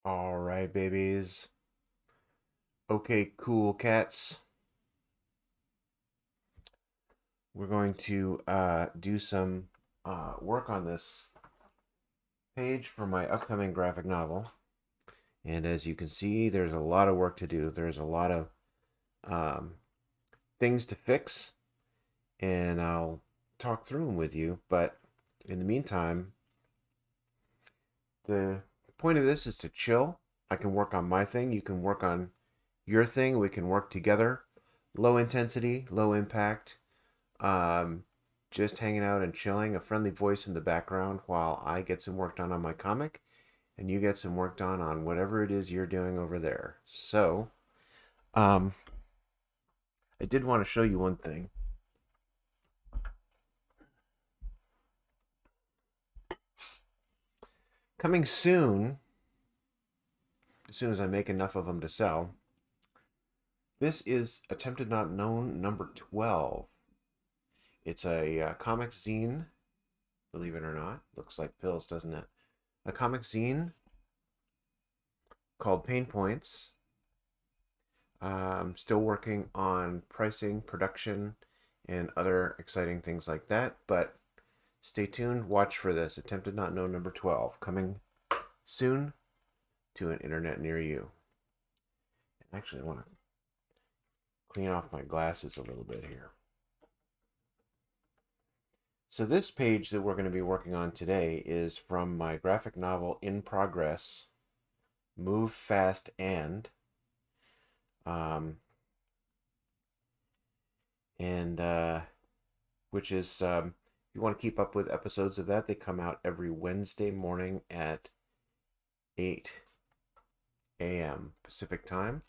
All right, babies. Okay, cool cats. We're going to do some work on this page for my upcoming graphic novel. And as you can see, there's a lot of work to do. There's a lot of um, things to fix, and I'll talk through them with you. But in the meantime, the point of this is to chill. I can work on my thing. You can work on your thing. We can work together. Low intensity, low impact. Um, just hanging out and chilling, a friendly voice in the background while I get some work done on my comic and you get some work done on whatever it is you're doing over there. So, um, I did want to show you one thing. Coming soon, as soon as I make enough of them to sell, this is Attempted Not Known number 12. It's a comic zine, believe it or not. Looks like pills, doesn't it? A comic zine called Pain Points. I'm still working on pricing, production, and other exciting things like that. But stay tuned. Watch for this. Attempted Not Known number 12 coming soon to an internet near you. Actually, I want to clean off my glasses a little bit here. So this page that we're going to be working on today is from my graphic novel In Progress, Move Fast and um, and which is if you want to keep up with episodes of that, they come out every Wednesday morning at 8 a.m. Pacific time.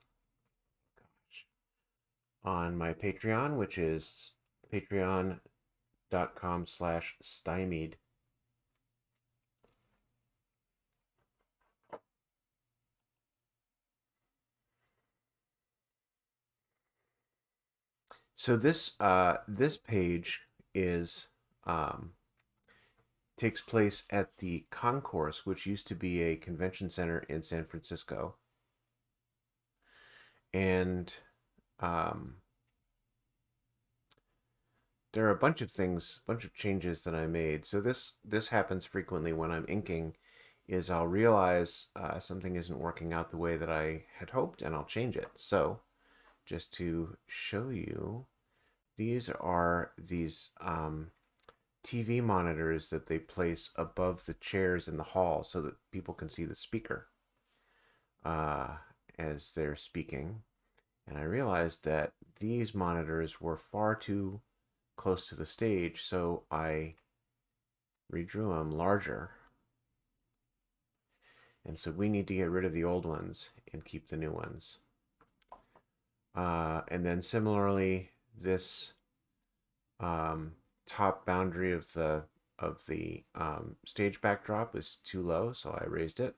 Gosh. On my Patreon, which is patreon.com/stymied. So this page is um, takes place at the Concourse, which used to be a convention center in San Francisco, and um, there are a bunch of things, bunch of changes that I made. So this happens frequently when I'm inking, is I'll realize something isn't working out the way that I had hoped, and I'll change it. So just to show you, these are these TV monitors that they place above the chairs in the hall so that people can see the speaker uh, as they're speaking. And I realized that these monitors were far too close to the stage, so I redrew them larger. And so we need to get rid of the old ones and keep the new ones. And then similarly, this top boundary of the stage backdrop is too low, so I raised it.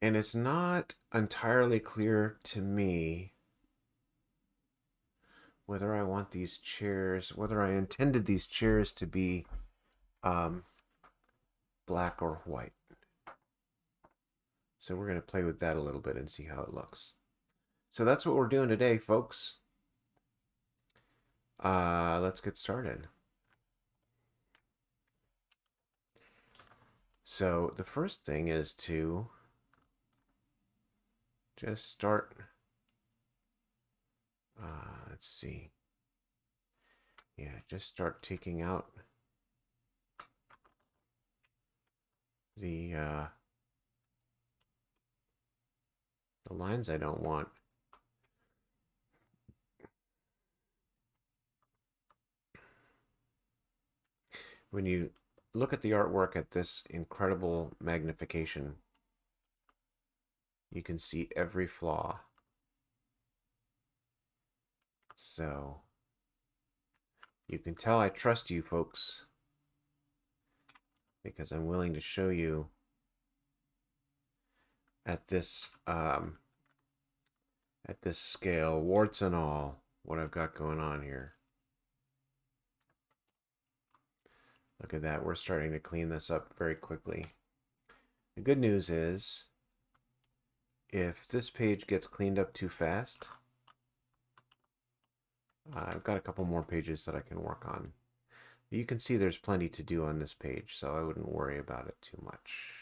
And it's not entirely clear to me whether I want these chairs, whether I intended these chairs to be um, black or white. So we're going to play with that a little bit and see how it looks. So that's what we're doing today, folks. Let's get started. So the first thing is to just start. Let's see. Yeah, just start taking out the lines I don't want. When you look at the artwork at this incredible magnification, you can see every flaw. So you can tell I trust you folks because I'm willing to show you at this scale, warts and all, what I've got going on here. Look at that. We're starting to clean this up very quickly. The good news is, if this page gets cleaned up too fast, I've got a couple more pages that I can work on. You can see there's plenty to do on this page, so I wouldn't worry about it too much.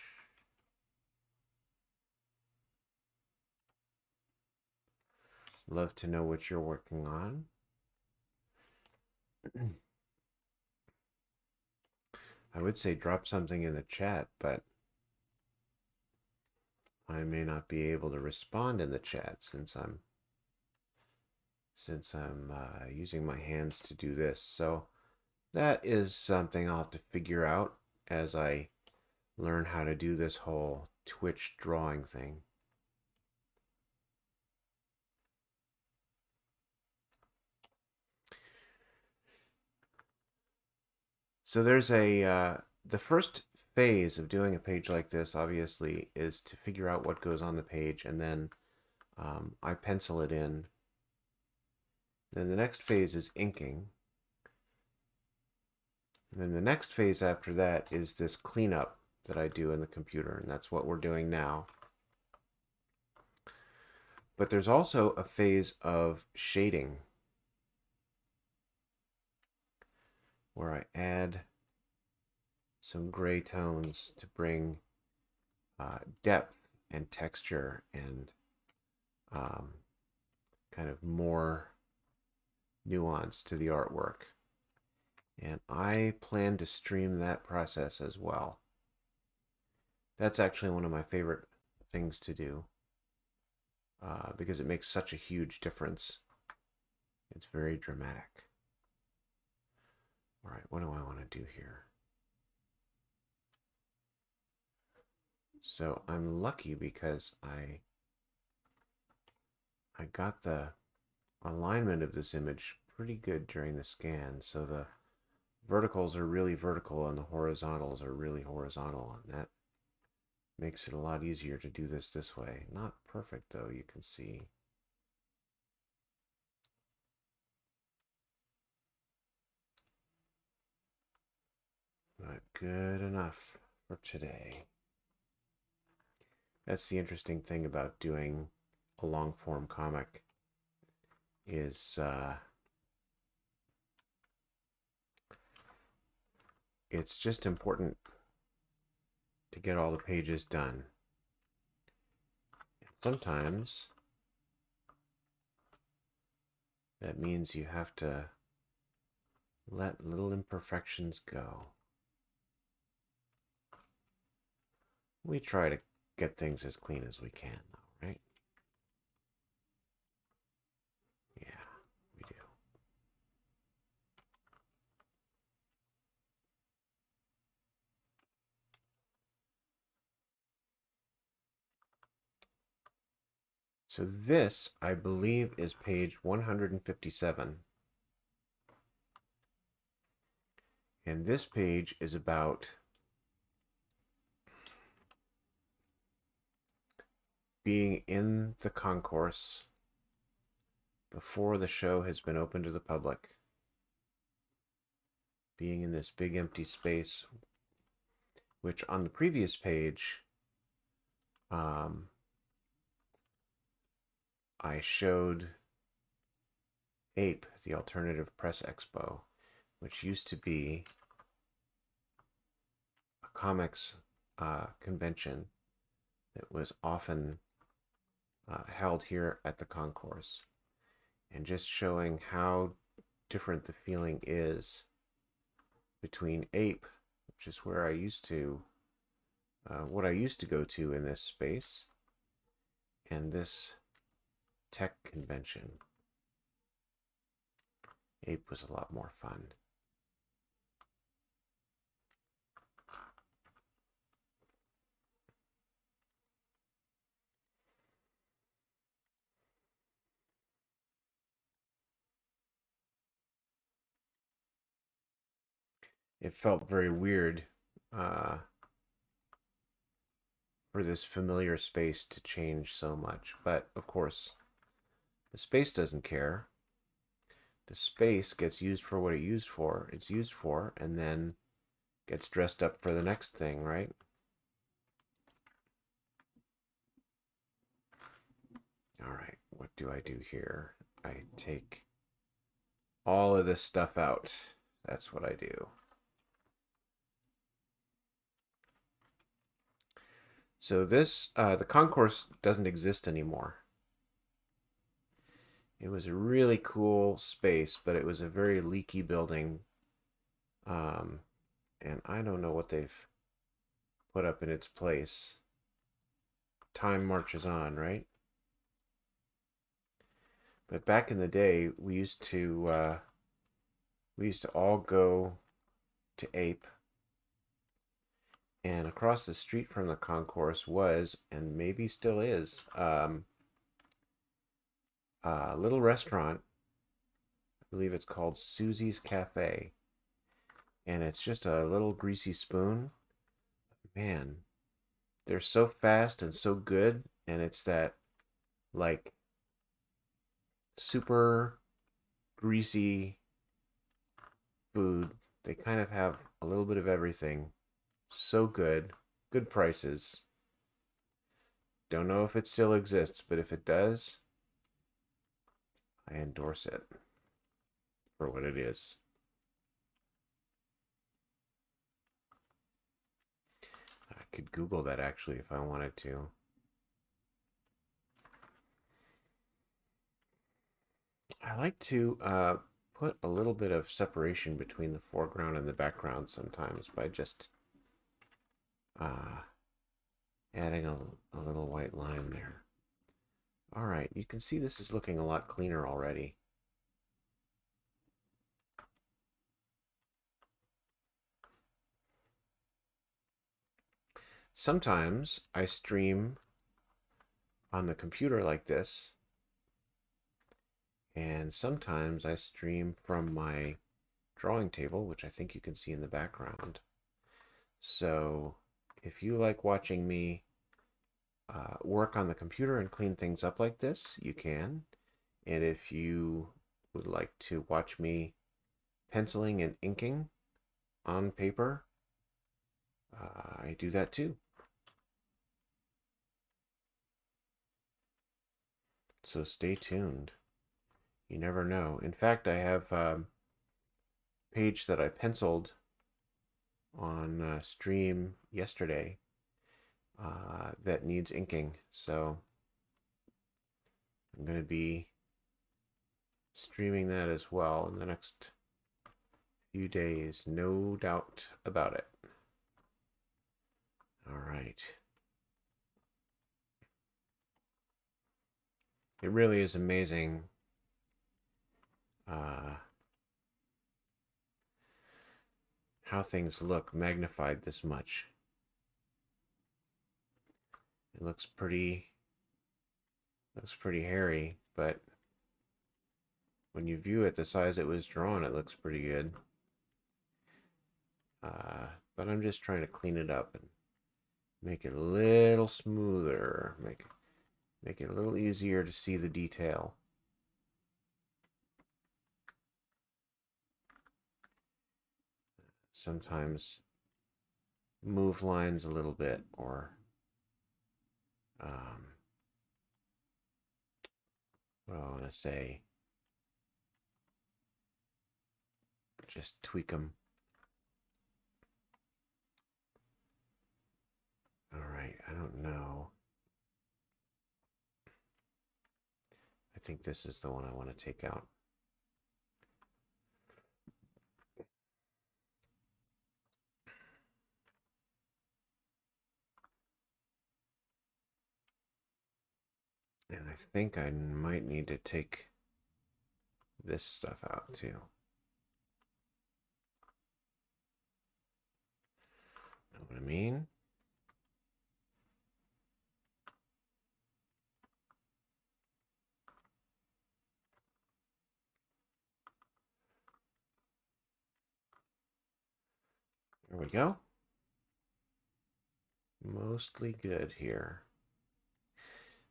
Love to know what you're working on. I would say drop something in the chat, but I may not be able to respond in the chat since I'm using my hands to do this. So that is something I'll have to figure out as I learn how to do this whole Twitch drawing thing. So there's the first phase of doing a page like this, obviously, is to figure out what goes on the page, and then I pencil it in. Then the next phase is inking. And then the next phase after that is this cleanup that I do in the computer, and that's what we're doing now. But there's also a phase of shading where I add some gray tones to bring depth and texture and kind of more nuance to the artwork. And I plan to stream that process as well. That's actually one of my favorite things to do because it makes such a huge difference. It's very dramatic. All right, what do I want to do here? So I'm lucky because I got the alignment of this image pretty good during the scan. So the verticals are really vertical and the horizontals are really horizontal, and that makes it a lot easier to do this way. Not perfect though, you can see. But good enough for today. That's the interesting thing about doing a long form comic is it's just important to get all the pages done. Sometimes that means you have to let little imperfections go. We try to get things as clean as we can, though, right? Yeah, we do. So this, I believe, is page 157. And this page is about being in the concourse before the show has been open to the public. Being in this big empty space, which on the previous page, I showed APE, the Alternative Press Expo, which used to be a comics convention that was often held here at the concourse, and just showing how different the feeling is between APE, which is where I used to, what I used to go to in this space, and this tech convention. APE was a lot more fun. It felt very weird for this familiar space to change so much. But of course, the space doesn't care. The space gets used for what it's used for, and then gets dressed up for the next thing, right? All right, what do I do here? I take all of this stuff out. That's what I do. So this, the concourse doesn't exist anymore. It was a really cool space, but it was a very leaky building. Um, and I don't know what they've put up in its place. Time marches on, right? But back in the day, we used to all go to Ape, and across the street from the concourse was, and maybe still is, a little restaurant. I believe it's called Susie's Cafe, and it's just a little greasy spoon. Man, they're so fast and so good, and it's that like super greasy food. They kind of have a little bit of everything. So good. Good prices. Don't know if it still exists, but if it does, I endorse it for what it is. I could Google that actually if I wanted to. I like to put a little bit of separation between the foreground and the background sometimes by just uh, adding a little white line there. All right, you can see this is looking a lot cleaner already. Sometimes I stream on the computer like this, and sometimes I stream from my drawing table, which I think you can see in the background. So if you like watching me work on the computer and clean things up like this, you can. And if you would like to watch me penciling and inking on paper, I do that too. So stay tuned. You never know. In fact, I have a page that I penciled on stream yesterday that needs inking. So I'm going to be streaming that as well in the next few days, no doubt about it. All right. It really is amazing how things look magnified this much. It looks pretty hairy, but when you view it the size it was drawn, it looks pretty good. But I'm just trying to clean it up and make it a little smoother, make it a little easier to see the detail. Sometimes move lines a little bit, or what do I want to say? Just tweak them. All right, I don't know. I think this is the one I want to take out. And I think I might need to take this stuff out too. Know what I mean? There we go. Mostly good here.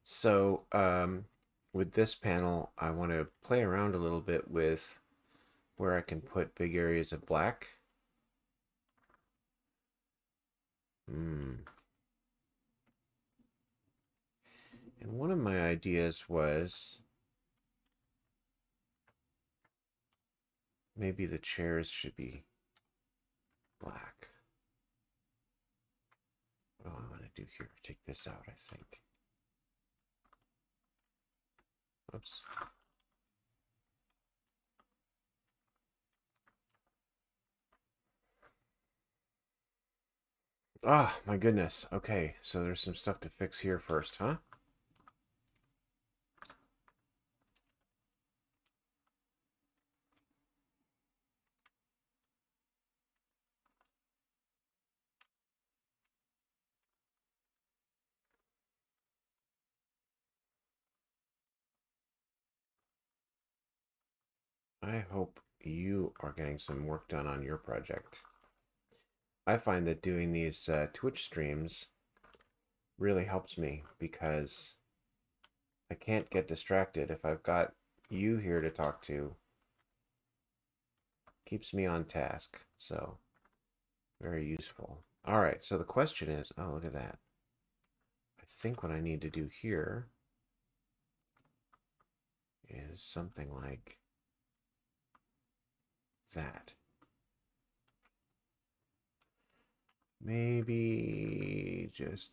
So with this panel, I want to play around a little bit with where I can put big areas of black. And one of my ideas was maybe the chairs should be black. What do I want to do here? Take this out, I think. Oops. Ah, my goodness. Okay, so there's some stuff to fix here first, huh? I hope you are getting some work done on your project. I find that doing these Twitch streams really helps me because I can't get distracted if I've got you here to talk to. Keeps me on task, so very useful. All right, so the question is, oh, look at that. I think what I need to do here is something like that. Maybe just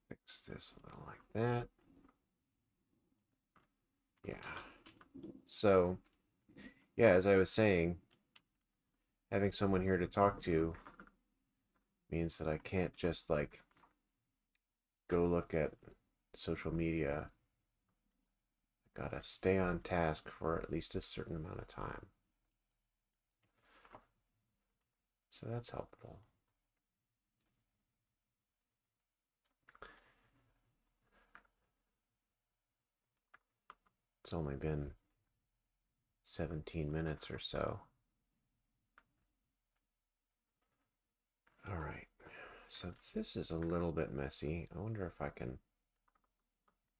fix this a little like that. Yeah. So, yeah, as I was saying, having someone here to talk to means that I can't just like go look at social media. I gotta stay on task for at least a certain amount of time. So that's helpful. It's only been 17 minutes or so. All right. So this is a little bit messy. I wonder if I can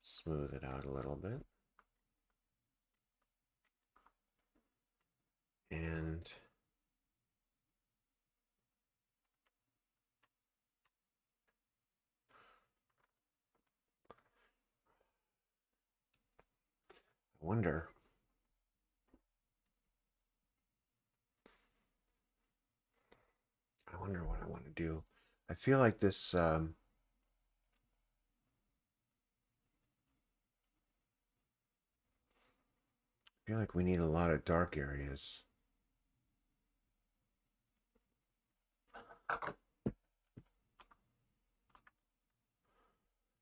smooth it out a little bit. And I wonder what I want to do. I feel like this I feel like we need a lot of dark areas.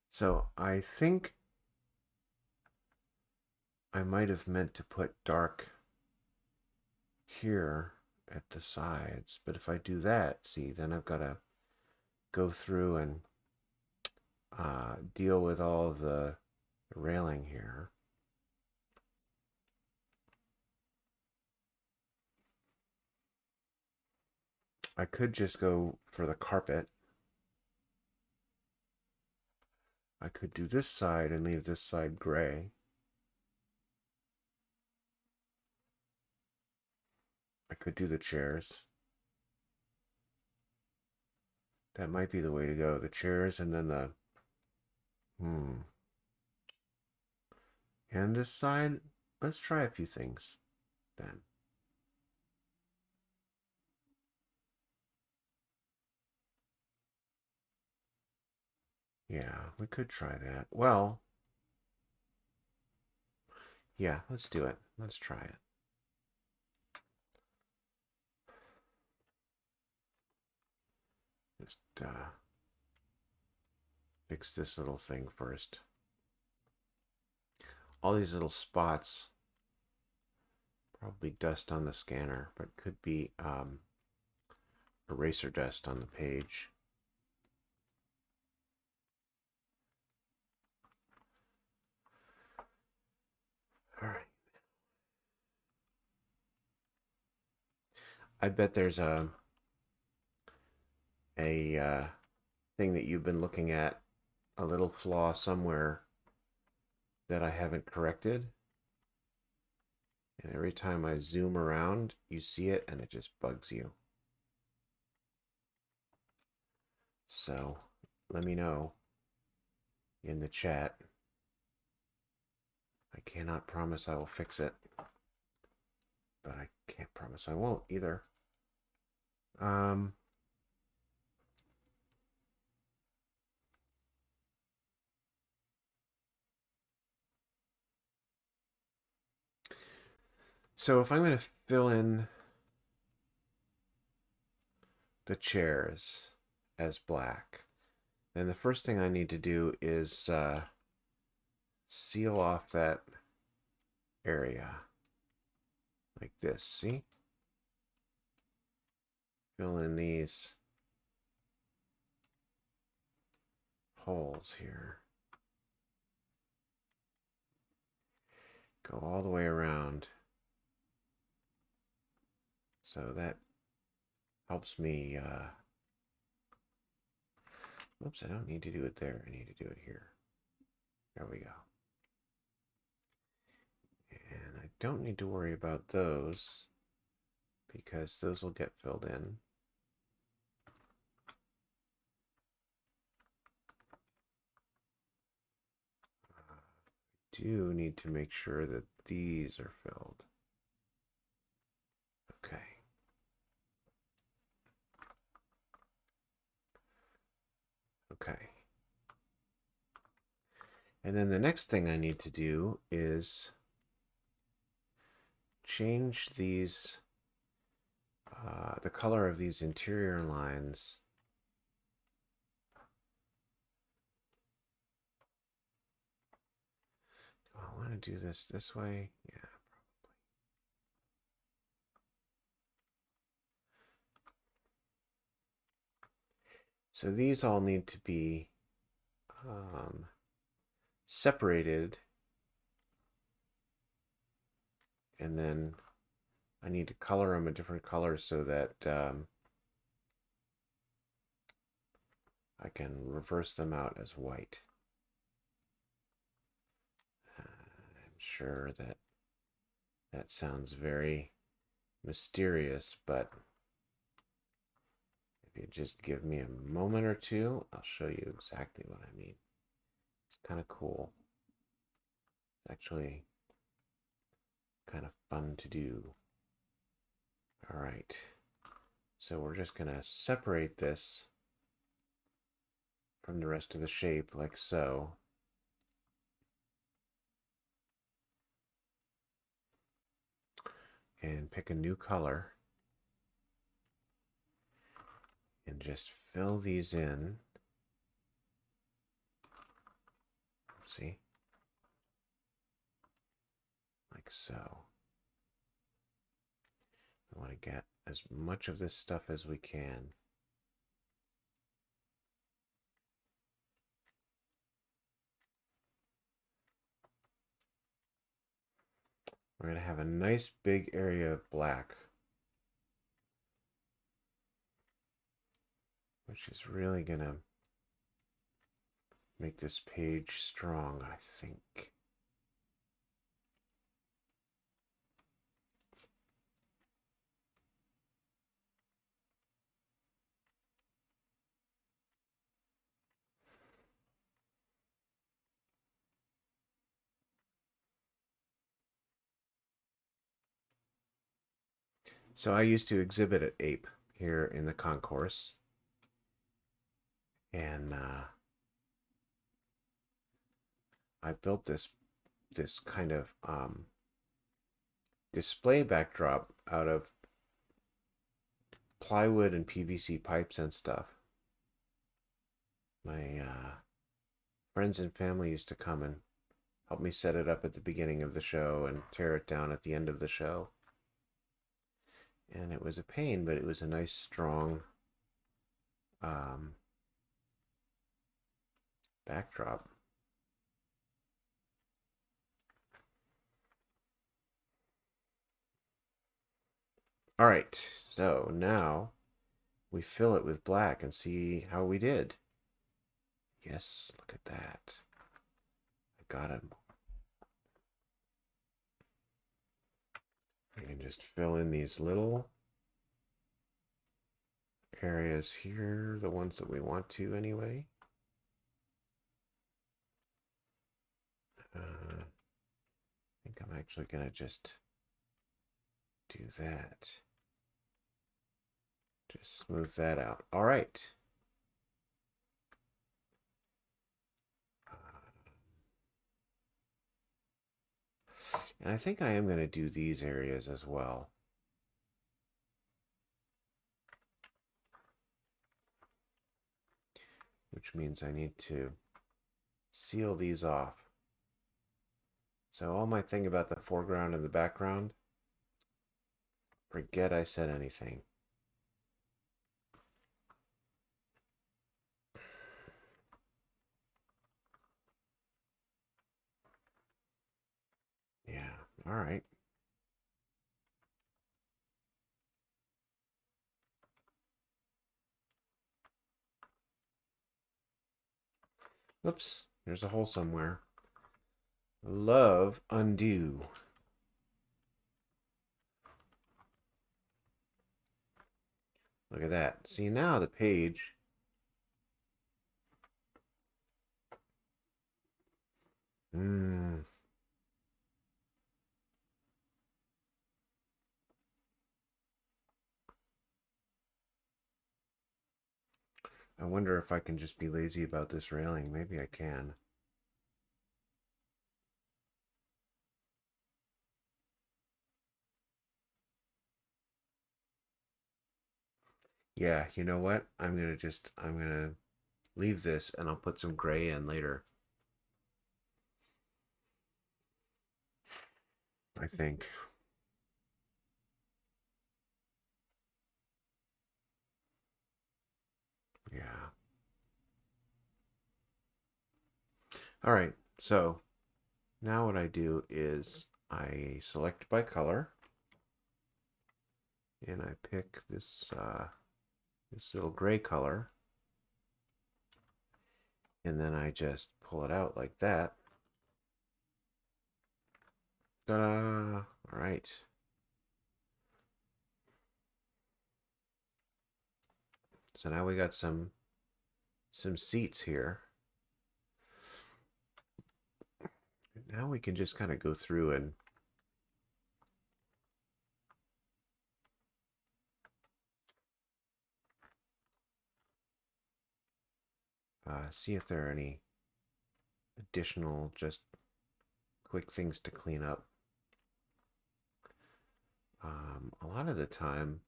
So I think I might have meant to put dark here at the sides, but if I do that, see, then I've got to go through and deal with all of the railing here. I could just go for the carpet. I could do this side and leave this side gray. I could do the chairs. That might be the way to go. The chairs and then the... And this side, let's try a few things then. Yeah, we could try that. Well, yeah, let's do it. Let's try it. Just fix this little thing first. All these little spots, probably dust on the scanner, but could be eraser dust on the page. All right. I bet there's a thing that you've been looking at, a little flaw somewhere that I haven't corrected. And every time I zoom around, you see it and it just bugs you. So let me know in the chat I cannot promise I will fix it, but I can't promise I won't either. Um, so if I'm going to fill in the chairs as black, then the first thing I need to do is seal off that area like this. See? Fill in these holes here. Go all the way around. So that helps me. Oops, I don't need to do it there. I need to do it here. There we go. And I don't need to worry about those because those will get filled in. Do need to make sure that these are filled. Okay. Okay. And then the next thing I need to do is change these, the color of these interior lines. Do I want to do this way? Yeah, probably. So these all need to be separated, and then I need to color them a different color so that I can reverse them out as white. I'm sure that that sounds very mysterious, but if you just give me a moment or two, I'll show you exactly what I mean. It's kind of cool. It's actually kind of fun to do. All right. So we're just going to separate this from the rest of the shape like so. And pick a new color. And just fill these in. See? Like so. We want to get as much of this stuff as we can. We're going to have a nice big area of black, which is really going to make this page strong, I think. So I used to exhibit at APE here in the concourse, and I built this kind of display backdrop out of plywood and PVC pipes and stuff. My friends and family used to come and help me set it up at the beginning of the show and tear it down at the end of the show. And it was a pain, but it was a nice, strong backdrop. All right, so now we fill it with black and see how we did. Yes, look at that. I got him. We can just fill in these little areas here, the ones that we want to anyway. think I'm actually going to just do that. Just smooth that out. All right. And I think I am going to do these areas as well. Which means I need to seal these off. So all my thing about the foreground and the background, forget I said anything. Yeah, all right. Whoops, there's a hole somewhere. Love undo. Look at that. See, now the page. I wonder if I can just be lazy about this railing. Maybe I can. Yeah, you know what? I'm gonna leave this and I'll put some gray in later. I think. Yeah. All right. So now what I do is I select by color and I pick this little gray color and then I just pull it out like that. Ta-da! All right. So now we got some seats here. Now we can just kind of go through and see if there are any additional just quick things to clean up. A lot of the time,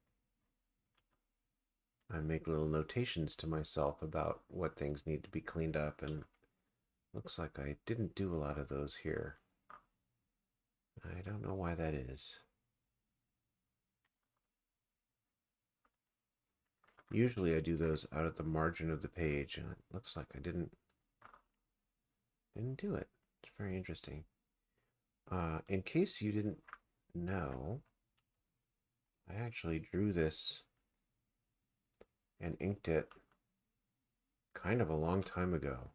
I make little notations to myself about what things need to be cleaned up, and looks like I didn't do a lot of those here. I don't know why that is. Usually I do those out at the margin of the page, and it looks like I didn't do it. It's very interesting. In case you didn't know, I actually drew this and inked it kind of a long time ago.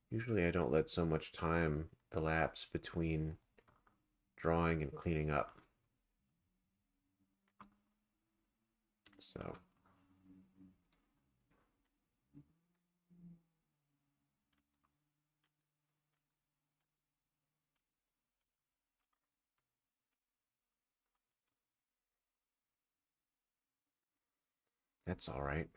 Usually I don't let so much time elapse between drawing and cleaning up. So that's all right.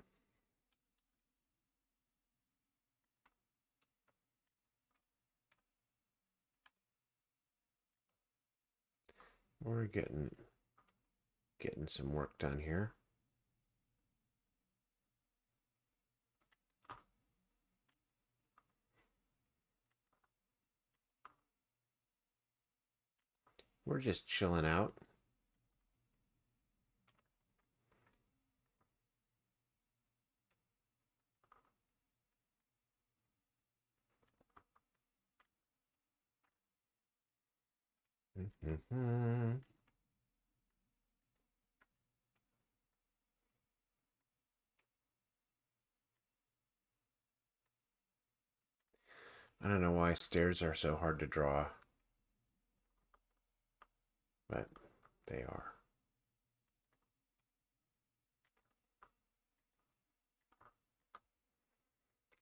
We're getting some work done here. We're just chilling out. I don't know why stairs are so hard to draw, but they are.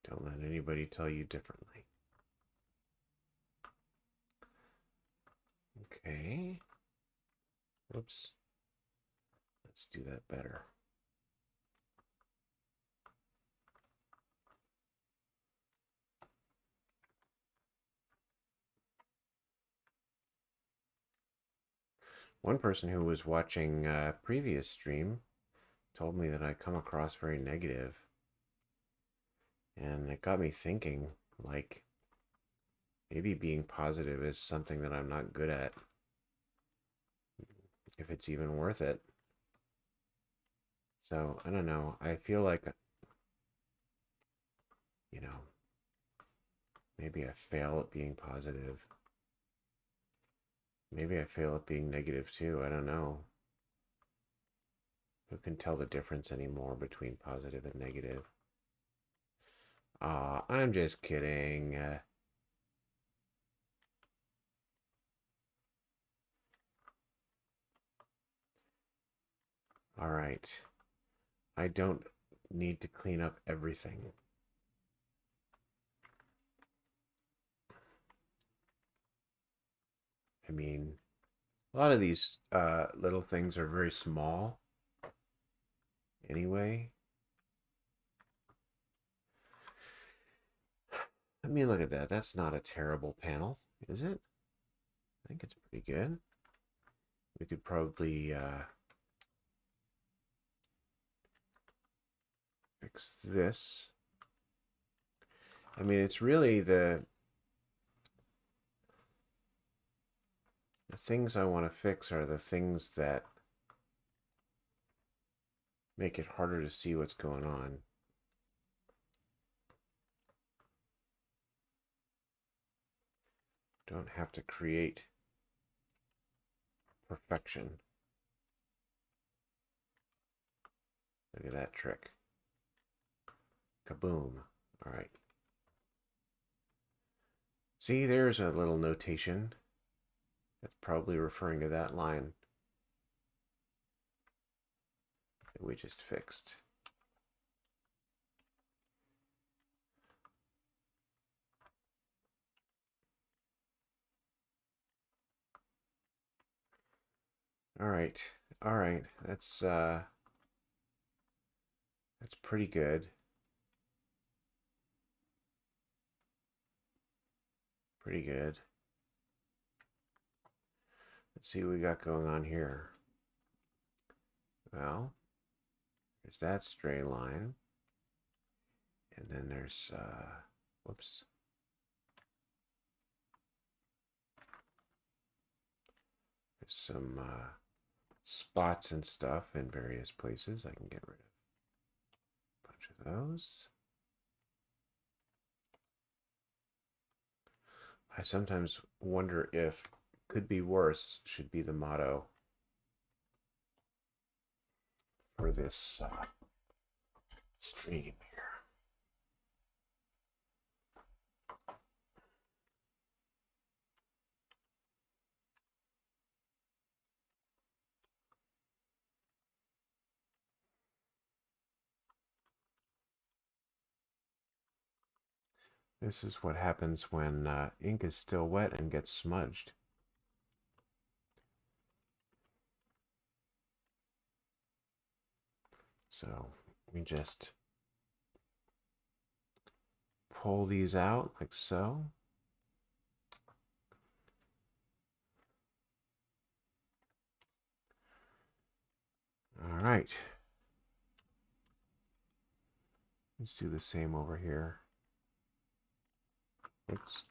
Don't let anybody tell you differently. Okay. Whoops. Let's do that better. One person who was watching a previous stream told me that I come across very negative, and it got me thinking, like, maybe being positive is something that I'm not good at, if it's even worth it. So, I don't know. I feel like, you know, maybe I fail at being positive. Maybe I fail at being negative too. I don't know. Who can tell the difference anymore between positive and negative? I'm just kidding. All right. I don't need to clean up everything. I mean, a lot of these little things are very small anyway. I mean, look at that. That's not a terrible panel, is it? I think it's pretty good. We could probably fix this. I mean, it's really the things I want to fix are the things that make it harder to see what's going on. Don't have to create perfection. Look at that trick. Kaboom. All right. See, there's a little notation. That's probably referring to that line that we just fixed. All right. All right. That's pretty good. Pretty good. Let's see what we got going on here. Well, there's that straight line. And then there's whoops. There's some spots and stuff in various places. I can get rid of a bunch of those. I sometimes wonder if "could be worse" should be the motto for this stream here. This is what happens when ink is still wet and gets smudged. So we just pull these out like so. All right. Let's do the same over here. Oops.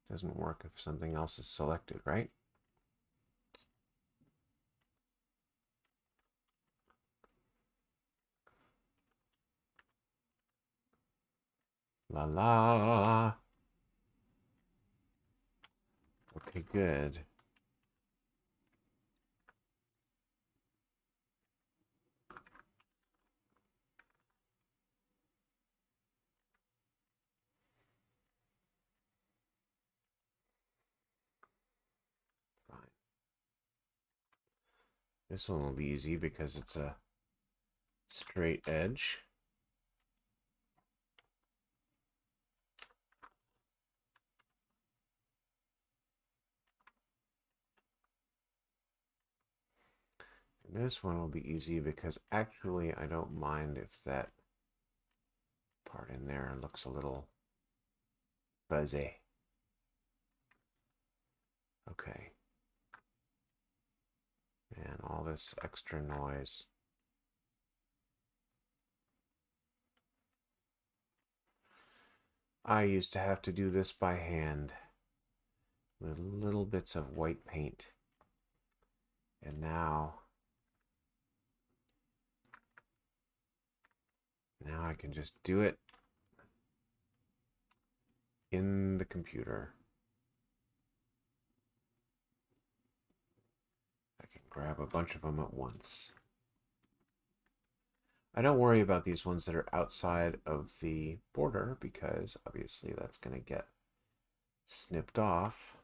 Doesn't work if something else is selected, right? La la. Okay, good. Fine. This one will be easy because it's a straight edge. This one will be easy because actually I don't mind if that part in there looks a little fuzzy. Okay. And all this extra noise. I used to have to do this by hand with little bits of white paint. And now I can just do it in the computer. I can grab a bunch of them at once. I don't worry about these ones that are outside of the border because obviously that's going to get snipped off.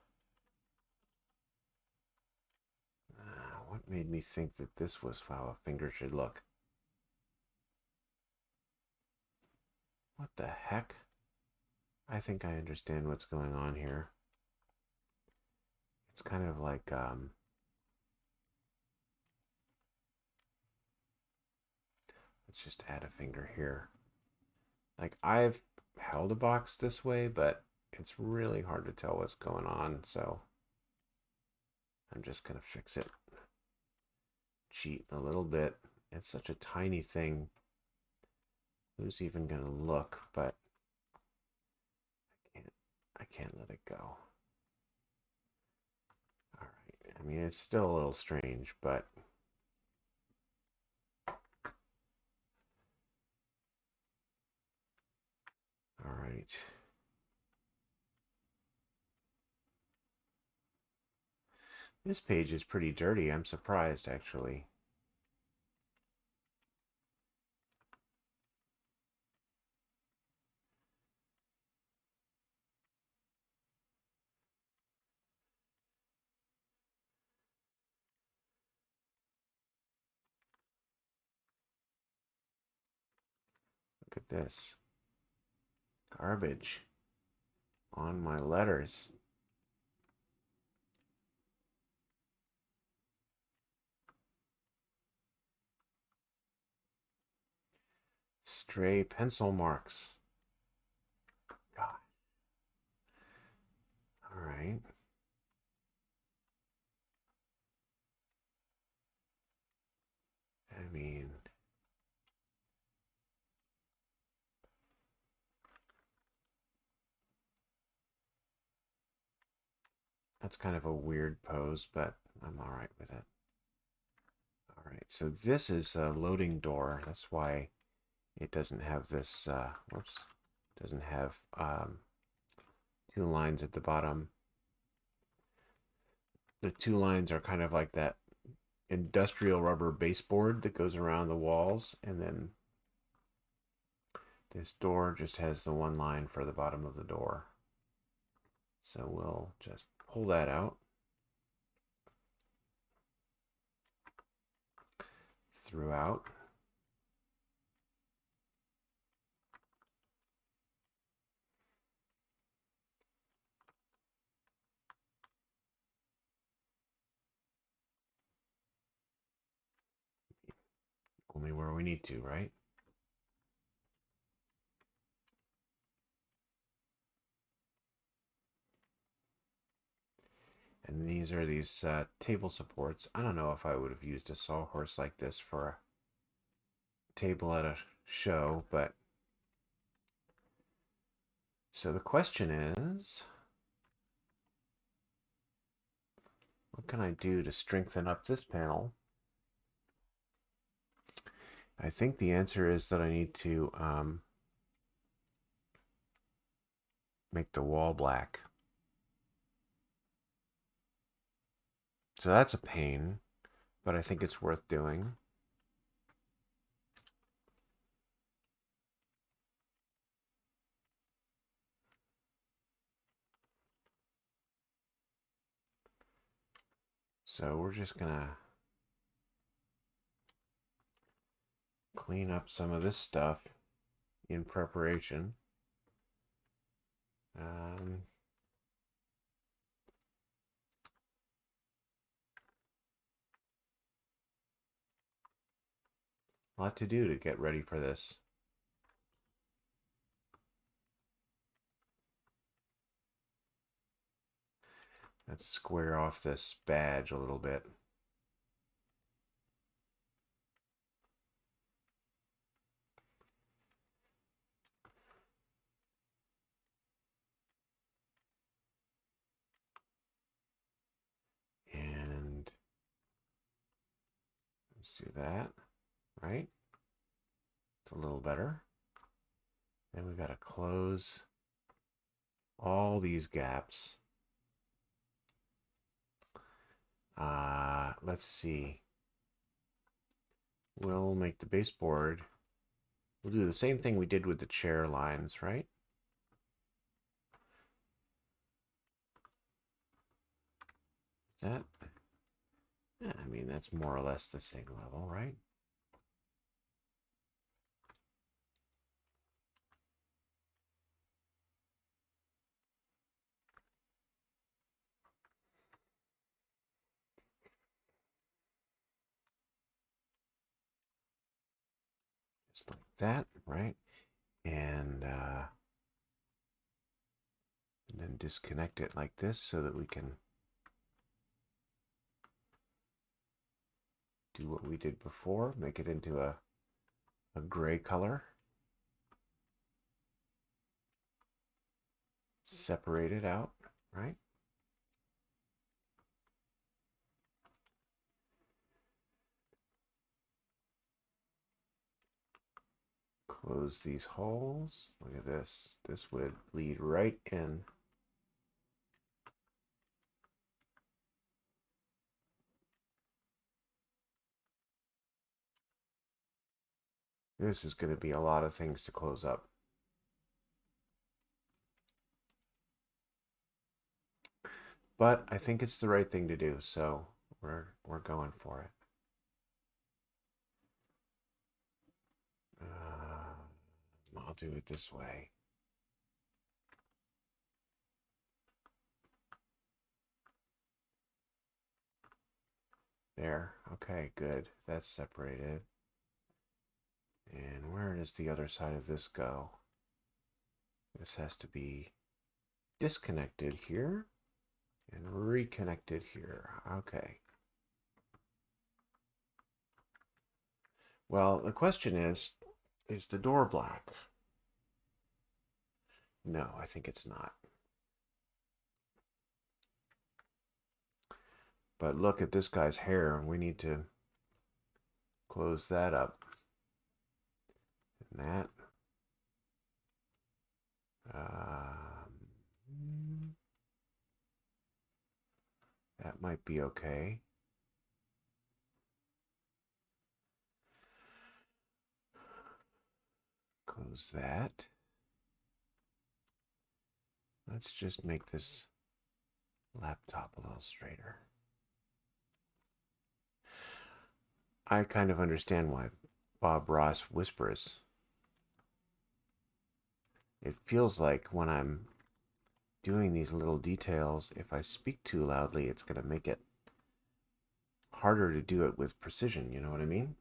What made me think that this was how a finger should look? What the heck? I think I understand what's going on here. It's kind of like, let's just add a finger here. Like, I've held a box this way, but it's really hard to tell what's going on, so I'm just going to fix it. Cheat a little bit. It's such a tiny thing. Who's even going to look? But I can't let it go. All right. I mean, it's still a little strange, but all right. This page is pretty dirty. I'm surprised, actually. Look at this. Garbage on my letters. Stray pencil marks. God. All right. I mean, that's kind of a weird pose, but I'm all right with it. All right, so this is a loading door. That's why it doesn't have this, whoops, doesn't have two lines at the bottom. The two lines are kind of like that industrial rubber baseboard that goes around the walls, and then this door just has the one line for the bottom of the door. So we'll just pull that out. Throughout. Only where we need to, right? And these are these table supports. I don't know if I would have used a sawhorse like this for a table at a show, but so the question is, what can I do to strengthen up this panel? I think the answer is that I need to make the wall black. So that's a pain, but I think it's worth doing. So we're just gonna clean up some of this stuff in preparation. A lot to do to get ready for this. Let's square off this badge a little bit. And let's do that, right? It's a little better. Then we got to close all these gaps. Let's see. We'll make the baseboard. We'll do the same thing we did with the chair lines, right? Is that? Yeah, I mean, that's more or less the same level, right? Just like that, right? And then disconnect it like this so that we can do what we did before, make it into a gray color. Separate it out, right? Close these holes. Look at this. This would bleed right in. This is going to be a lot of things to close up. But I think it's the right thing to do, so we're going for it. I'll do it this way. There. Okay, good. That's separated. And where does the other side of this go? This has to be disconnected here and reconnected here. Okay. Well, the question is the door black? No, I think it's not. But look at this guy's hair. We need to close that up. And that. That might be okay. Close that. Let's just make this laptop a little straighter. I kind of understand why Bob Ross whispers. It feels like when I'm doing these little details, if I speak too loudly, it's going to make it harder to do it with precision. You know what I mean?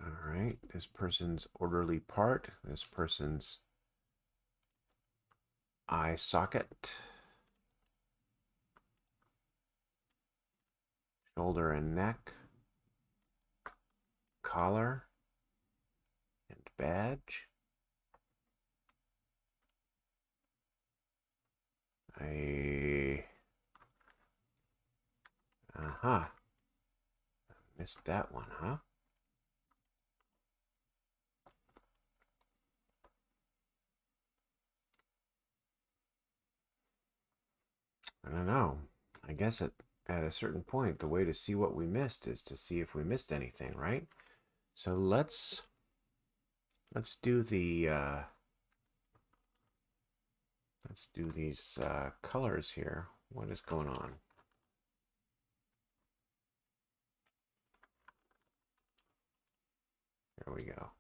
All right, this person's orderly part, this person's eye socket, shoulder and neck, collar, and badge. Missed that one, huh? I don't know. I guess at a certain point, the way to see what we missed is to see if we missed anything, right? So let's do the let's do these colors here. What is going on? There we go.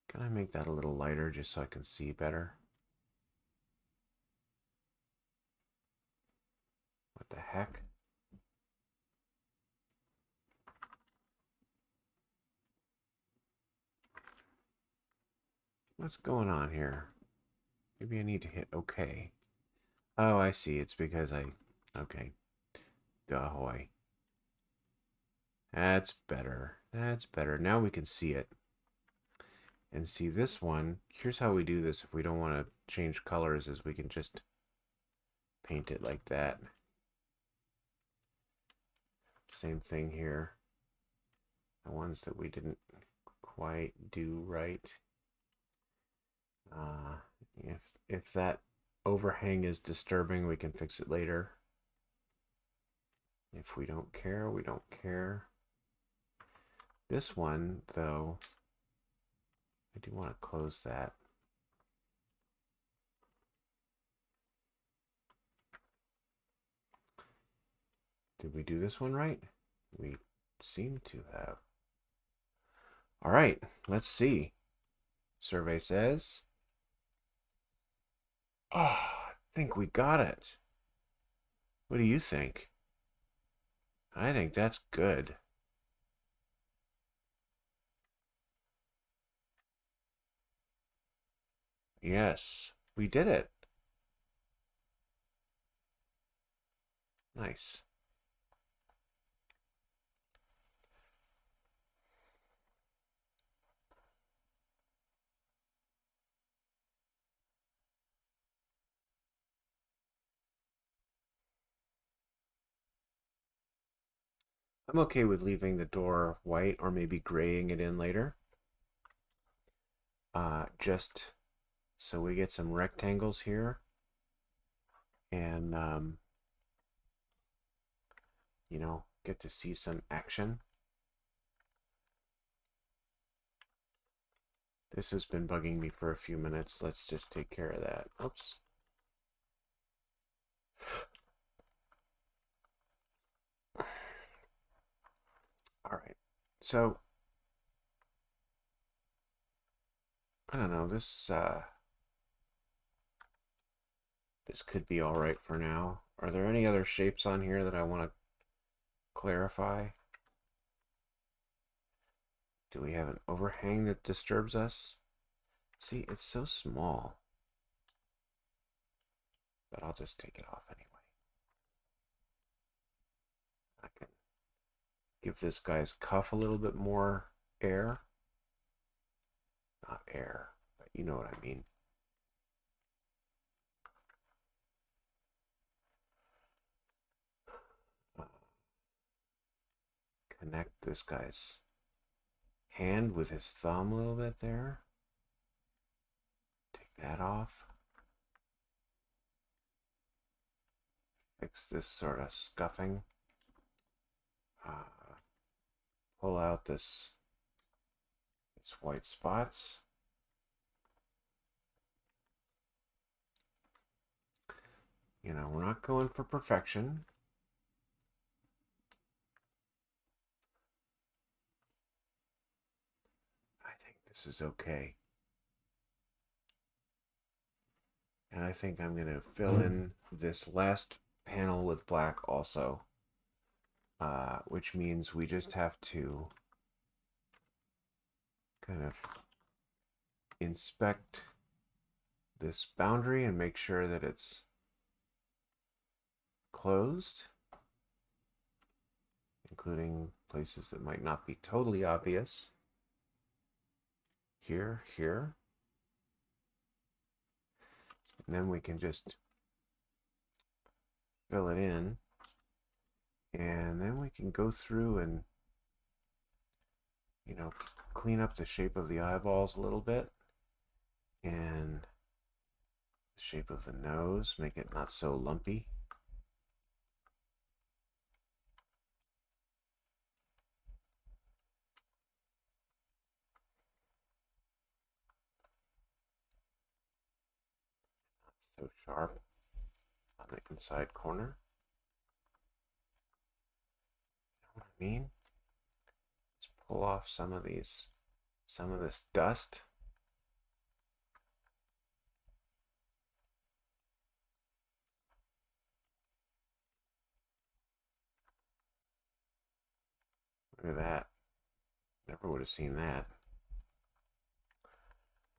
Can I make that a little lighter just so I can see better? The heck? What's going on here? Maybe I need to hit OK. Oh, I see. It's because I... Okay. Dahoy. That's better. That's better. Now we can see it. And see this one. Here's how we do this if we don't want to change colors, is we can just paint it like that. Same thing here. The ones that we didn't quite do right. If that overhang is disturbing, we can fix it later. If we don't care, we don't care. This one, though, I do want to close that. Did we do this one right? We seem to have. All right, let's see. Survey says, oh, I think we got it. What do you think? I think that's good. Yes, we did it. Nice. I'm okay with leaving the door white or maybe graying it in later. Just so we get some rectangles here. And, you know, get to see some action. This has been bugging me for a few minutes. Let's just take care of that. Oops. All right. So, I don't know. This could be all right for now. Are there any other shapes on here that I want to clarify? Do we have an overhang that disturbs us? See, it's so small. But I'll just take it off anyway. I can give this guy's cuff a little bit more air. Not air, but you know what I mean. Connect this guy's hand with his thumb a little bit there. Take that off. Fix this sort of scuffing. Pull out this white spots. You know, we're not going for perfection. I think this is okay. And I think I'm going to fill in this last panel with black also, which means we just have to kind of inspect this boundary and make sure that it's closed, including places that might not be totally obvious. Here, here. And then we can just fill it in. And then we can go through and, you know, clean up the shape of the eyeballs a little bit. And the shape of the nose, make it not so lumpy. Not so sharp on the inside corner. You know what I mean? Just pull off some of this dust. Look at that. Never would have seen that.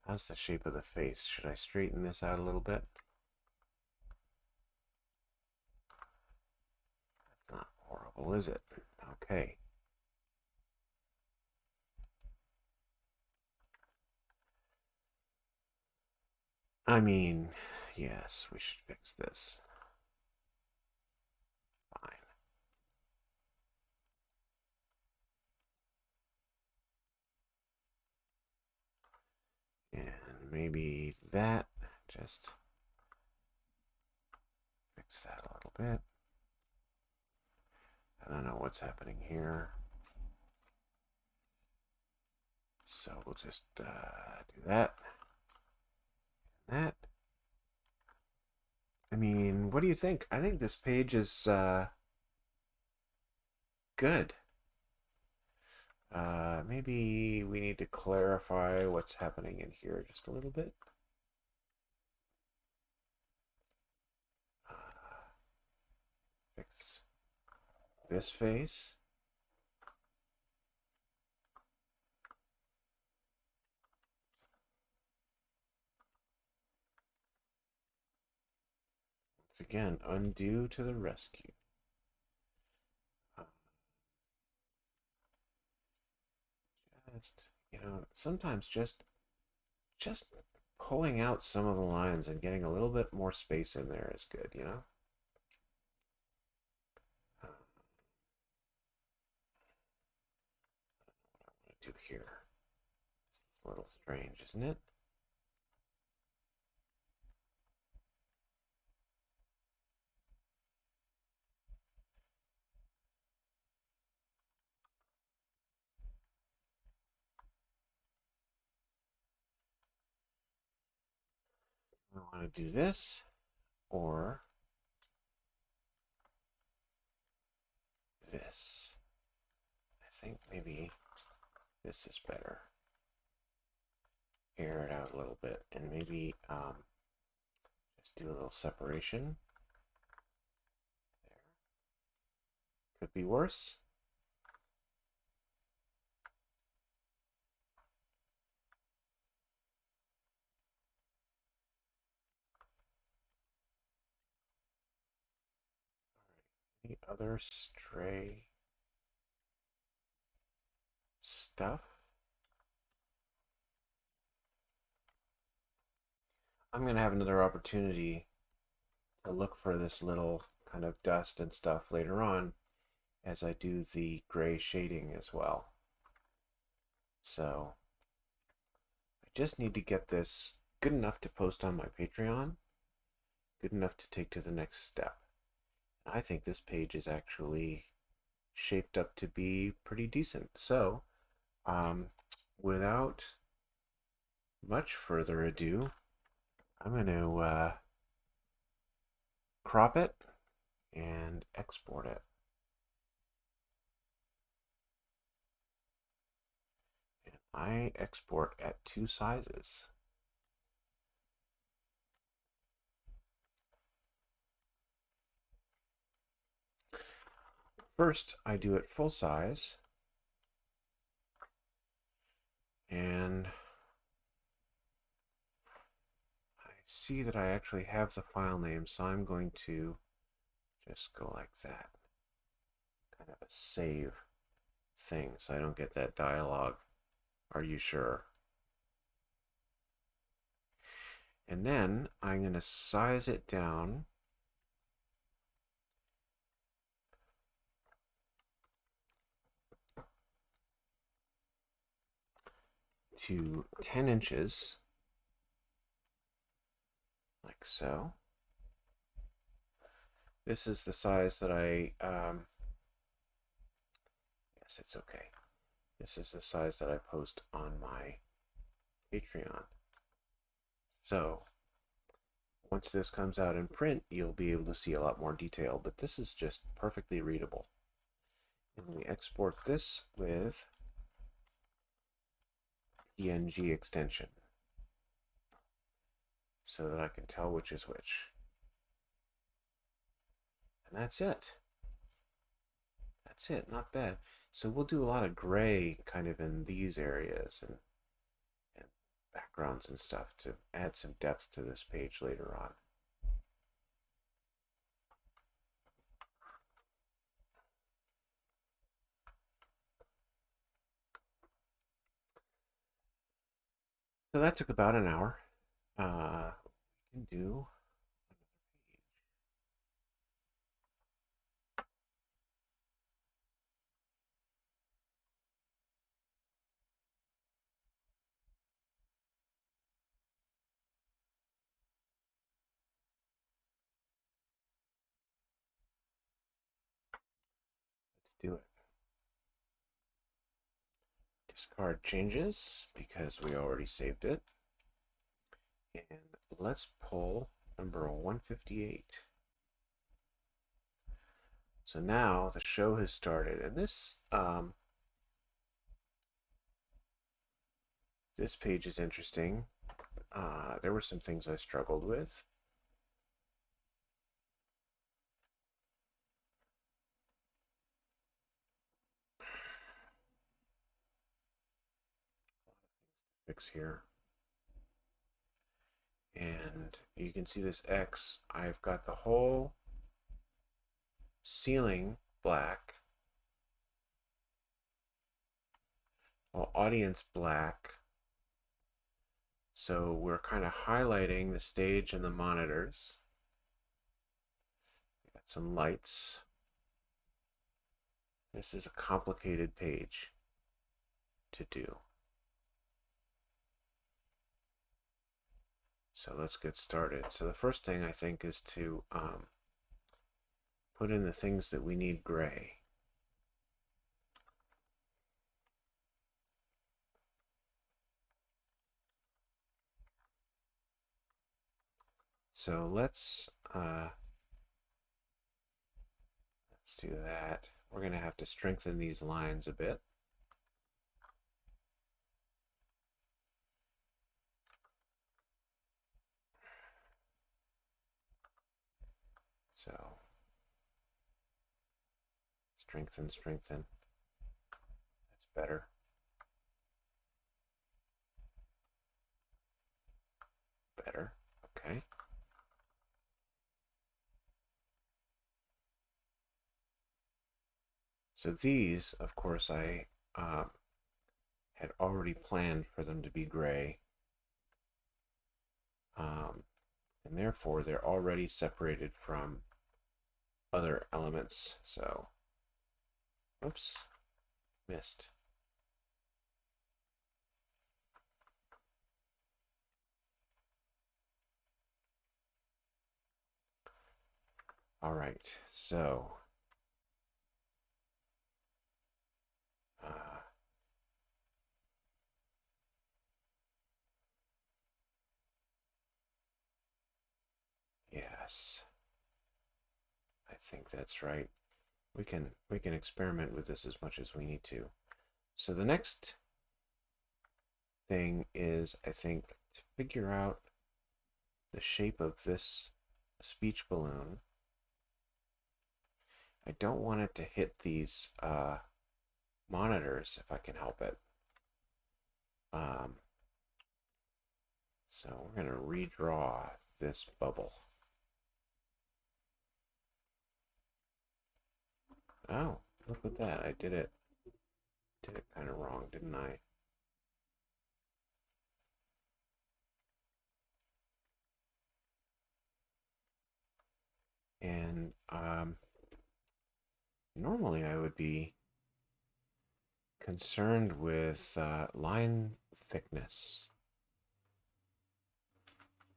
How's the shape of the face? Should I straighten this out a little bit? That's not horrible, is it? Okay. I mean, yes, we should fix this. Fine. And maybe that. Just fix that a little bit. I don't know what's happening here. So we'll just do that. That. I mean, what do you think? I think this page is good. Maybe we need to clarify what's happening in here just a little bit. Fix this face. Once again, undo to the rescue. Just, sometimes just pulling out some of the lines and getting a little bit more space in there is good, what I want to do here. It's a little strange, isn't it? I want to do this, or this. I think maybe this is better. Air it out a little bit, and maybe just do a little separation. There. Could be worse. Any other stray stuff? I'm going to have another opportunity to look for this little kind of dust and stuff later on as I do the gray shading as well. So I just need to get this good enough to post on my Patreon, good enough to take to the next step. I think this page is actually shaped up to be pretty decent. So without much further ado, I'm going to crop it and export it. And I export at 2 sizes. First, I do it full size, and I see that I actually have the file name, so I'm going to just go like that. Kind of a save thing, so I don't get that dialogue. Are you sure? And then I'm going to size it down to 10 inches, like so. This is the size that yes, it's okay. This is the size that I post on my Patreon. So once this comes out in print, you'll be able to see a lot more detail, but this is just perfectly readable. And we export this with PNG extension so that I can tell which is which. And that's it. that's it. Not bad. So we'll do a lot of gray kind of in these areas and backgrounds and stuff to add some depth to this page later on. So that took about an hour. We can do let's do it. Discard changes because we already saved it. And let's pull number 158. So now the show has started, and this page is interesting. There were some things I struggled with. Fix here. And you can see this X. I've got the whole ceiling black, audience black. So we're kind of highlighting the stage and the monitors. Got some lights. This is a complicated page to do. So let's get started. So the first thing I think is to put in the things that we need gray. So let's do that. We're going to have to strengthen these lines a bit. So strengthen, strengthen. That's better. Better. Okay. So these, of course, I had already planned for them to be gray. And therefore, they're already separated from other elements. So, oops, missed. All right, so yes, I think that's right. We can experiment with this as much as we need to. So the next thing is, I think, to figure out the shape of this speech balloon. I don't want it to hit these monitors if I can help it. So we're going to redraw this bubble. Oh, look at that. I did it kind of wrong, didn't I? And normally I would be concerned with line thickness.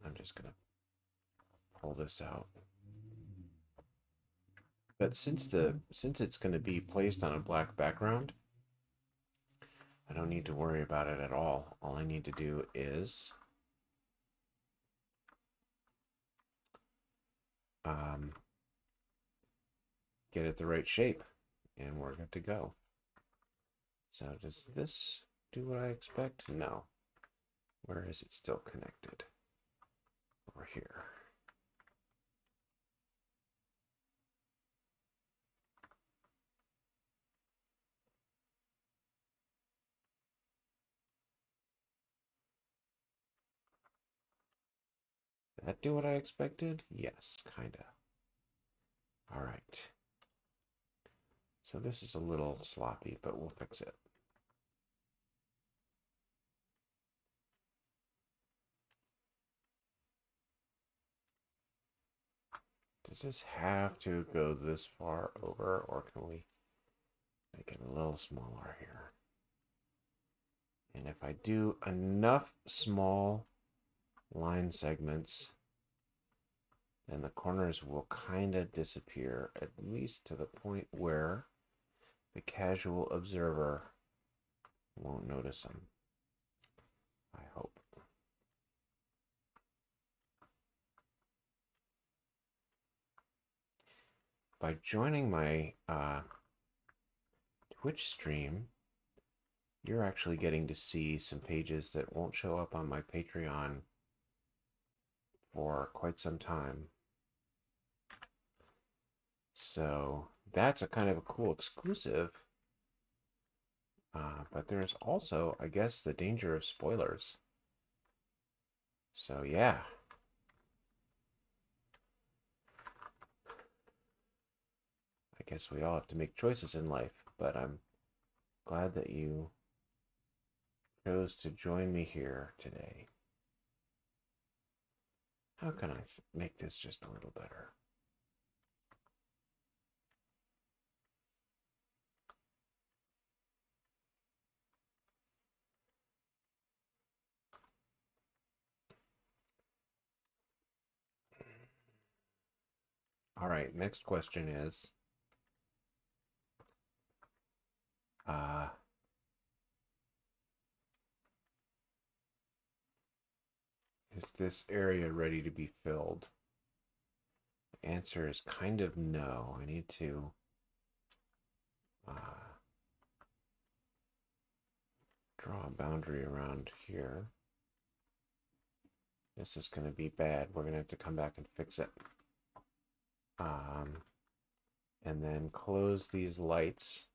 I'm just going to pull this out. But since it's going to be placed on a black background, I don't need to worry about it at all. All I need to do is get it the right shape, and we're good to go. So does this do what I expect? No. Where is it still connected? Over here. that do what I expected? Yes, kinda. All right. So this is a little sloppy, but we'll fix it. Does this have to go this far over, or can we make it a little smaller here? And if I do enough small line segments, then the corners will kind of disappear, at least to the point where the casual observer won't notice them. I hope. By joining my Twitch stream, you're actually getting to see some pages that won't show up on my Patreon for quite some time. So that's a kind of a cool exclusive. But there's also, I guess, the danger of spoilers. So yeah. I guess we all have to make choices in life, but I'm glad that you chose to join me here today. How can I make this just a little better? All right, next question uh, is this area ready to be filled? The answer is kind of no. I need to draw a boundary around here. This is going to be bad. We're going to have to come back and fix it. And then close these lights.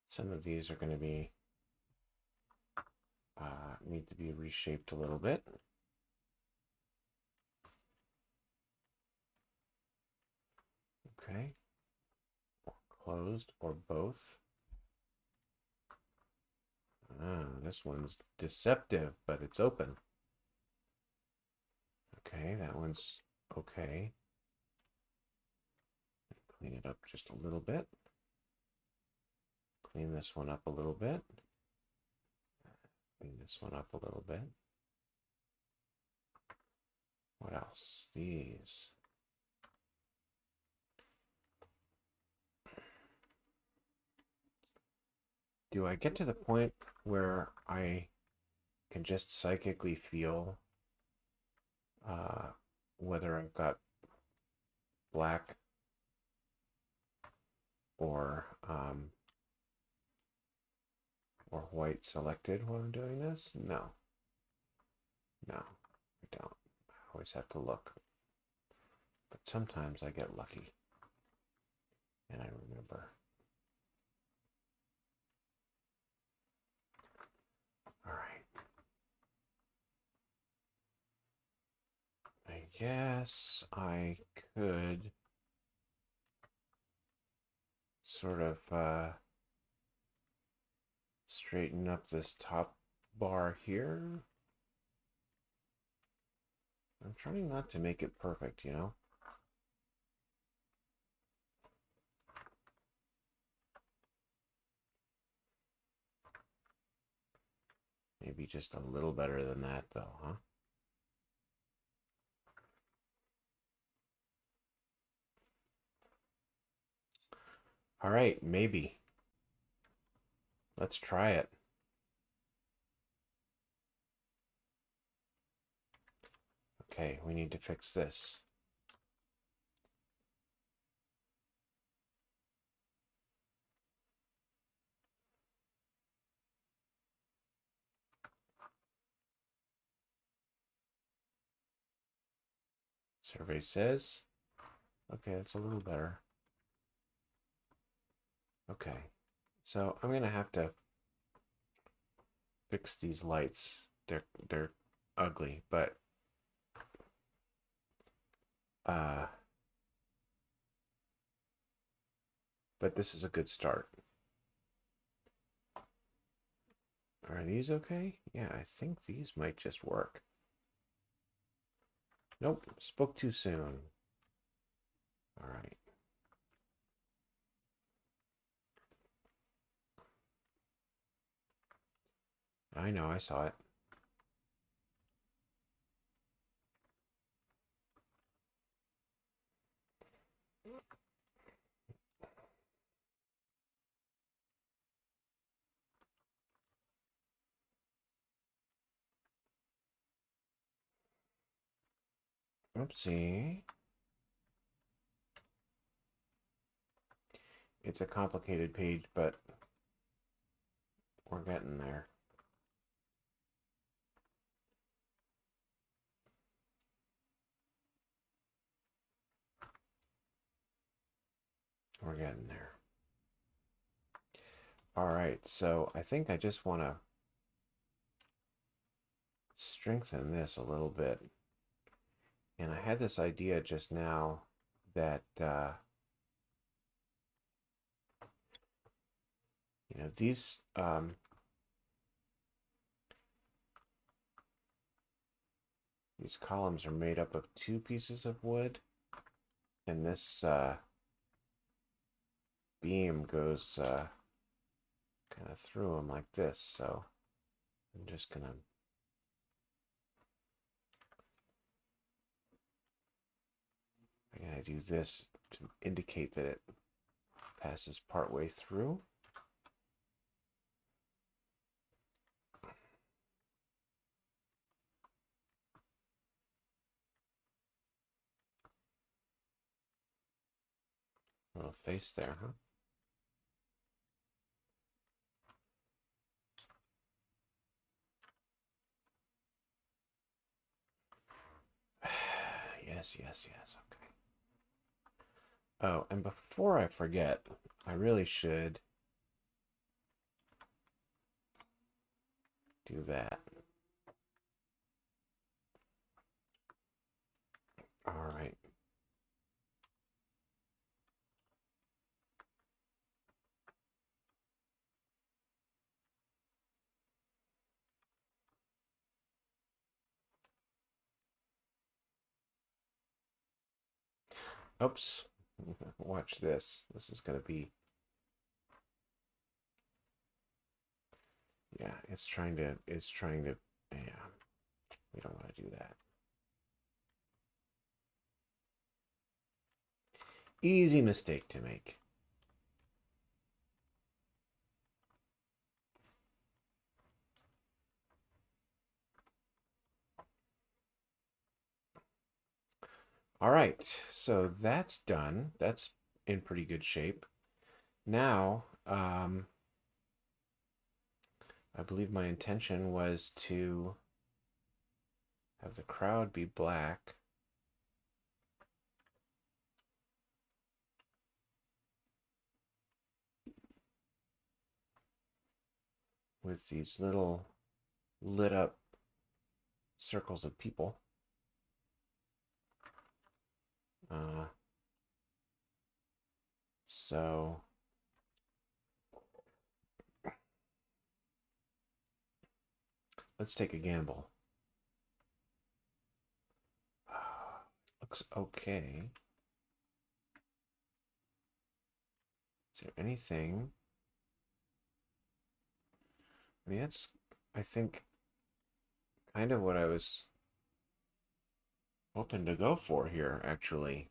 Some of these are going to be need to be reshaped a little bit. Okay. Or closed or both. This one's deceptive, but it's open. Okay, that one's okay. Clean it up just a little bit. Clean this one up a little bit. Clean this one up a little bit. What else? These. Do I get to the point where I can just psychically feel whether I've got black or white selected when I'm doing this? No. No, I don't. I always have to look. But sometimes I get lucky. And I remember. All right. I guess I could sort of straighten up this top bar here. I'm trying not to make it perfect, you know? Maybe just a little better than that, though, huh? All right, maybe. Let's try it. Okay, we need to fix this. Survey says. Okay, that's a little better. Okay, so I'm gonna have to fix these lights. They're ugly, uh, but this is a good start. Are these okay? Yeah, I think these might just work. Nope, spoke too soon. All right. I know, I saw it. Oopsie. It's a complicated page, but we're getting there. We're getting there. All right, so I think I just want to strengthen this a little bit. And I had this idea just now that, these columns are made up of two pieces of wood, and this beam goes kind of through them like this. So I'm just gonna do this to indicate that it passes partway through. A little face there, huh? Yes, yes, yes. Okay. Oh, and before I forget, I really should do that. All right. Oops. Watch this. This is going to be... Yeah, it's trying to... Yeah, we don't want to do that. Easy mistake to make. All right, so that's done. That's in pretty good shape. Now, I believe my intention was to have the crowd be black. With these little lit up circles of people. So let's take a gamble. Looks okay. Is there anything? I mean, that's, I think, kind of what I was hoping to go for here, actually.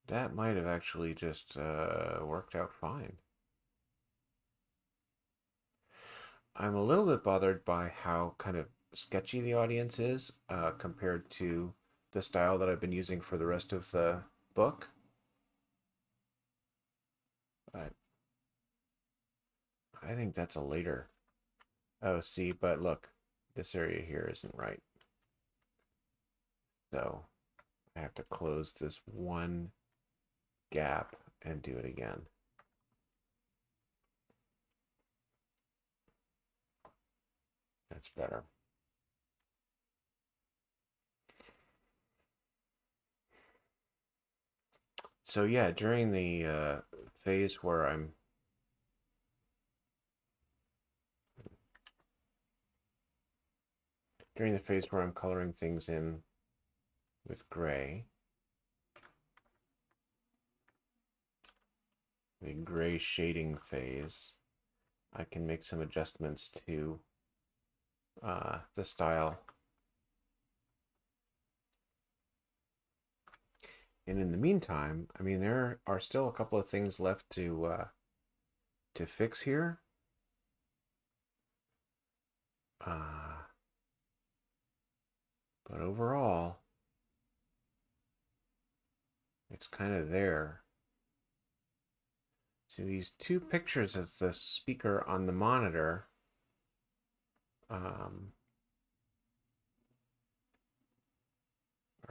That might have actually just worked out fine. I'm a little bit bothered by how kind of sketchy the audience is compared to the style that I've been using for the rest of the book. But I think that's a later. Oh, see, but look, this area here isn't right. So I have to close this one gap and do it again. That's better. So yeah, during the phase where I'm coloring things in with gray, the gray shading phase, I can make some adjustments to the style. And in the meantime, I mean, there are still a couple of things left to fix here. But overall, it's kind of there. So these two pictures of the speaker on the monitor are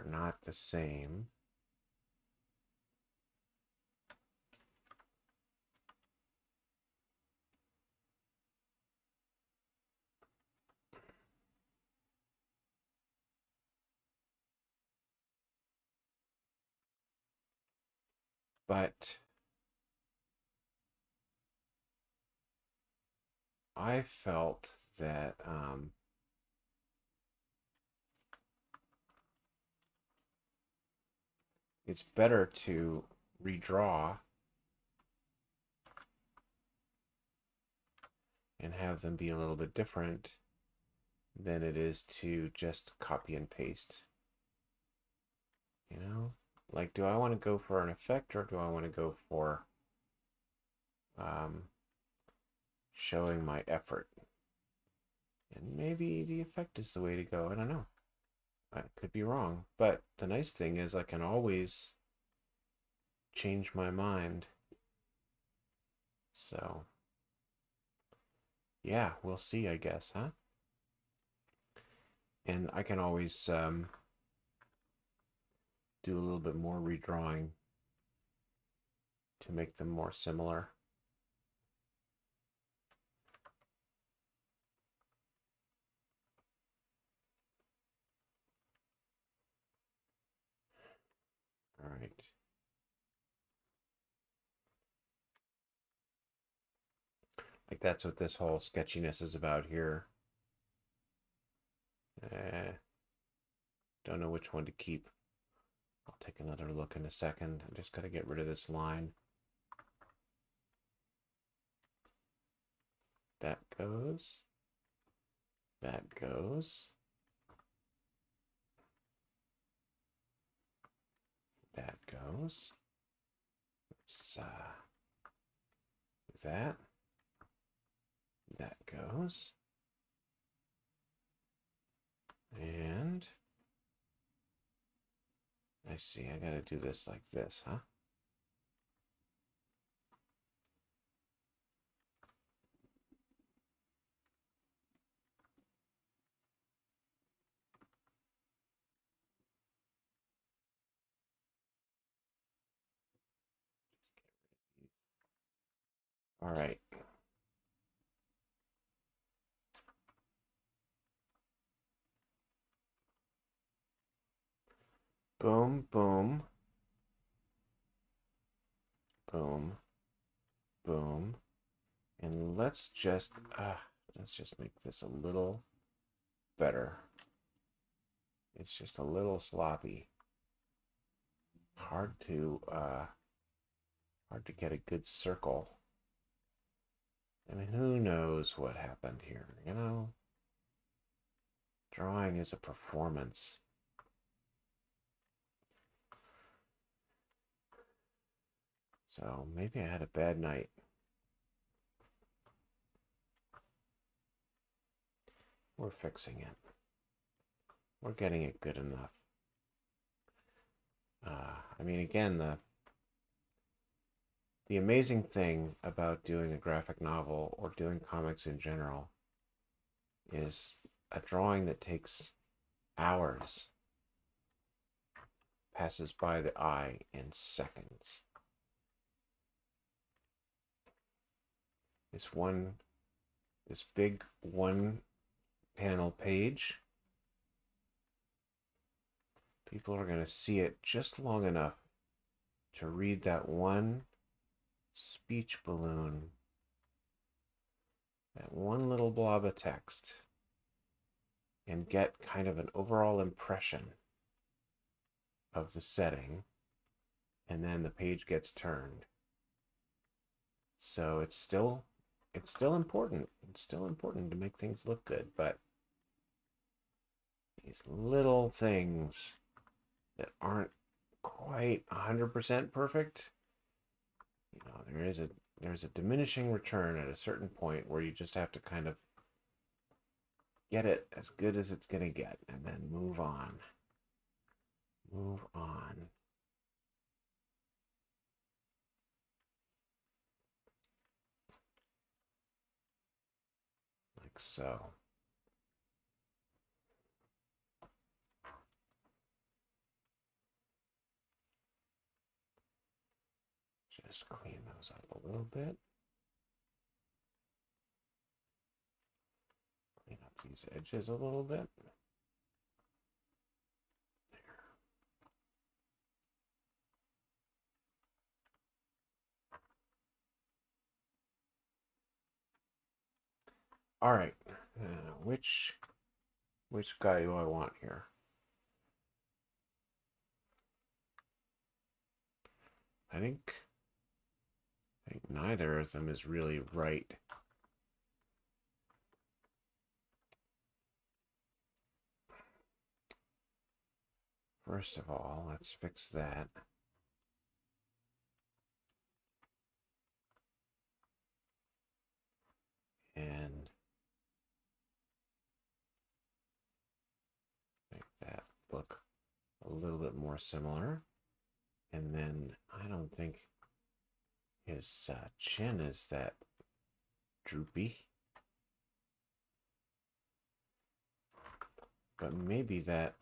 not the same. But I felt that it's better to redraw and have them be a little bit different than it is to just copy and paste. You know, like, do I want to go for an effect or do I want to go for showing my effort? And maybe the effect is the way to go. I don't know. I could be wrong. But the nice thing is I can always change my mind. So, yeah, we'll see, I guess, huh? And I can always do a little bit more redrawing to make them more similar. All right. Like that's what this whole sketchiness is about here. Don't know which one to keep. I'll take another look in a second. I just got to get rid of this line. That goes. That goes. That goes. Let's do that. That goes. And I see, I gotta do this like this, huh? All right. Boom, boom. Boom. Boom. And let's just make this a little better. It's just a little sloppy. Hard to get a good circle. I mean, who knows what happened here, you know? Drawing is a performance. So maybe I had a bad night. We're fixing it. We're getting it good enough. I mean, again, the amazing thing about doing a graphic novel or doing comics in general is a drawing that takes hours passes by the eye in seconds. This big one panel page, people are going to see it just long enough to read that one speech balloon, that one little blob of text, and get kind of an overall impression of the setting, and then the page gets turned. So it's still important. It's still important to make things look good, but these little things that aren't quite 100% perfect, you know, there's a diminishing return at a certain point where you just have to kind of get it as good as it's going to get and then move on. Move on. Like so. Just clean those up a little bit. Clean up these edges a little bit. All right, which guy do I want here? I think neither of them is really right. First of all, let's fix that. And make that look a little bit more similar. And then I don't think his chin is that droopy. But maybe that's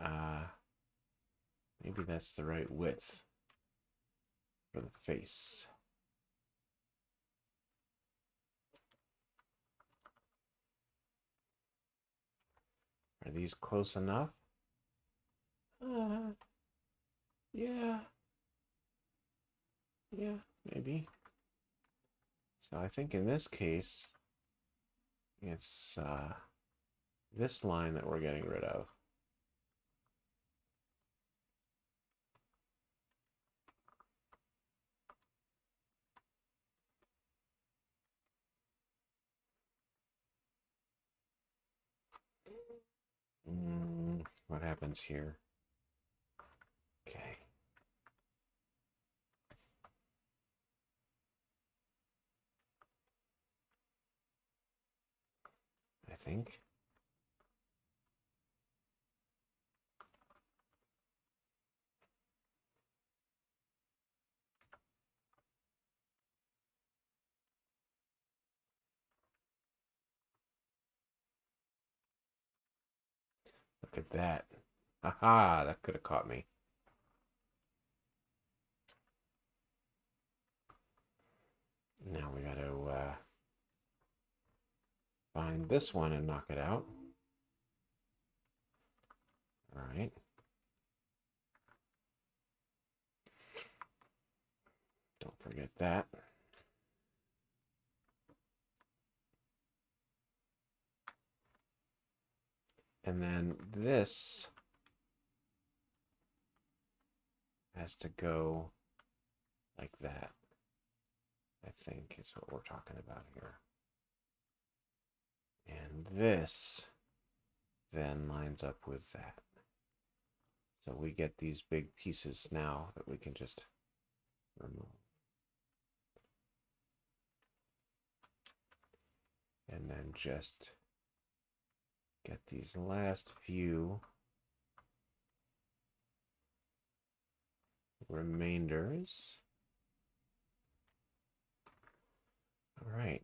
the right width for the face. Are these close enough? Yeah. Yeah, maybe. So I think in this case, it's this line that we're getting rid of. What happens here? Okay. I think. Look at that. Aha, that could have caught me. Now we got to find this one and knock it out. All right. Don't forget that. And then this has to go like that, I think is what we're talking about here. And this then lines up with that. So we get these big pieces now that we can just remove. And then just get these last few remainders. All right.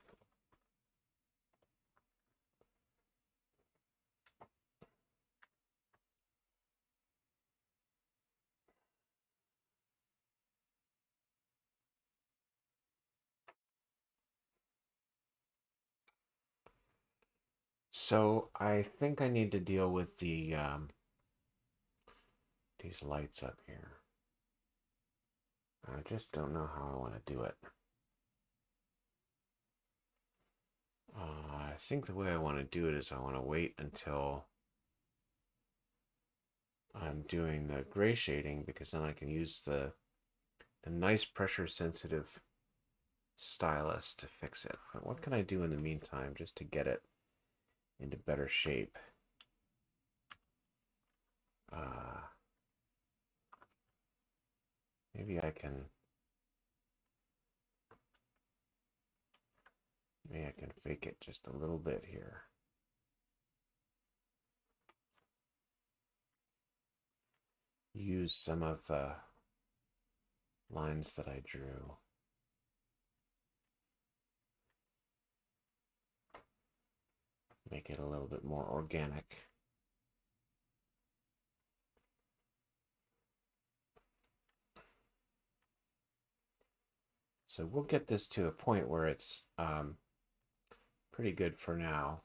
So I think I need to deal with these lights up here. I just don't know how I want to do it. I think the way I want to do it is I want to wait until I'm doing the gray shading, because then I can use the nice pressure sensitive stylus to fix it. But what can I do in the meantime just to get it into better shape? Uh, maybe I can fake it just a little bit here. Use some of the lines that I drew. Make it a little bit more organic. So we'll get this to a point where it's pretty good for now,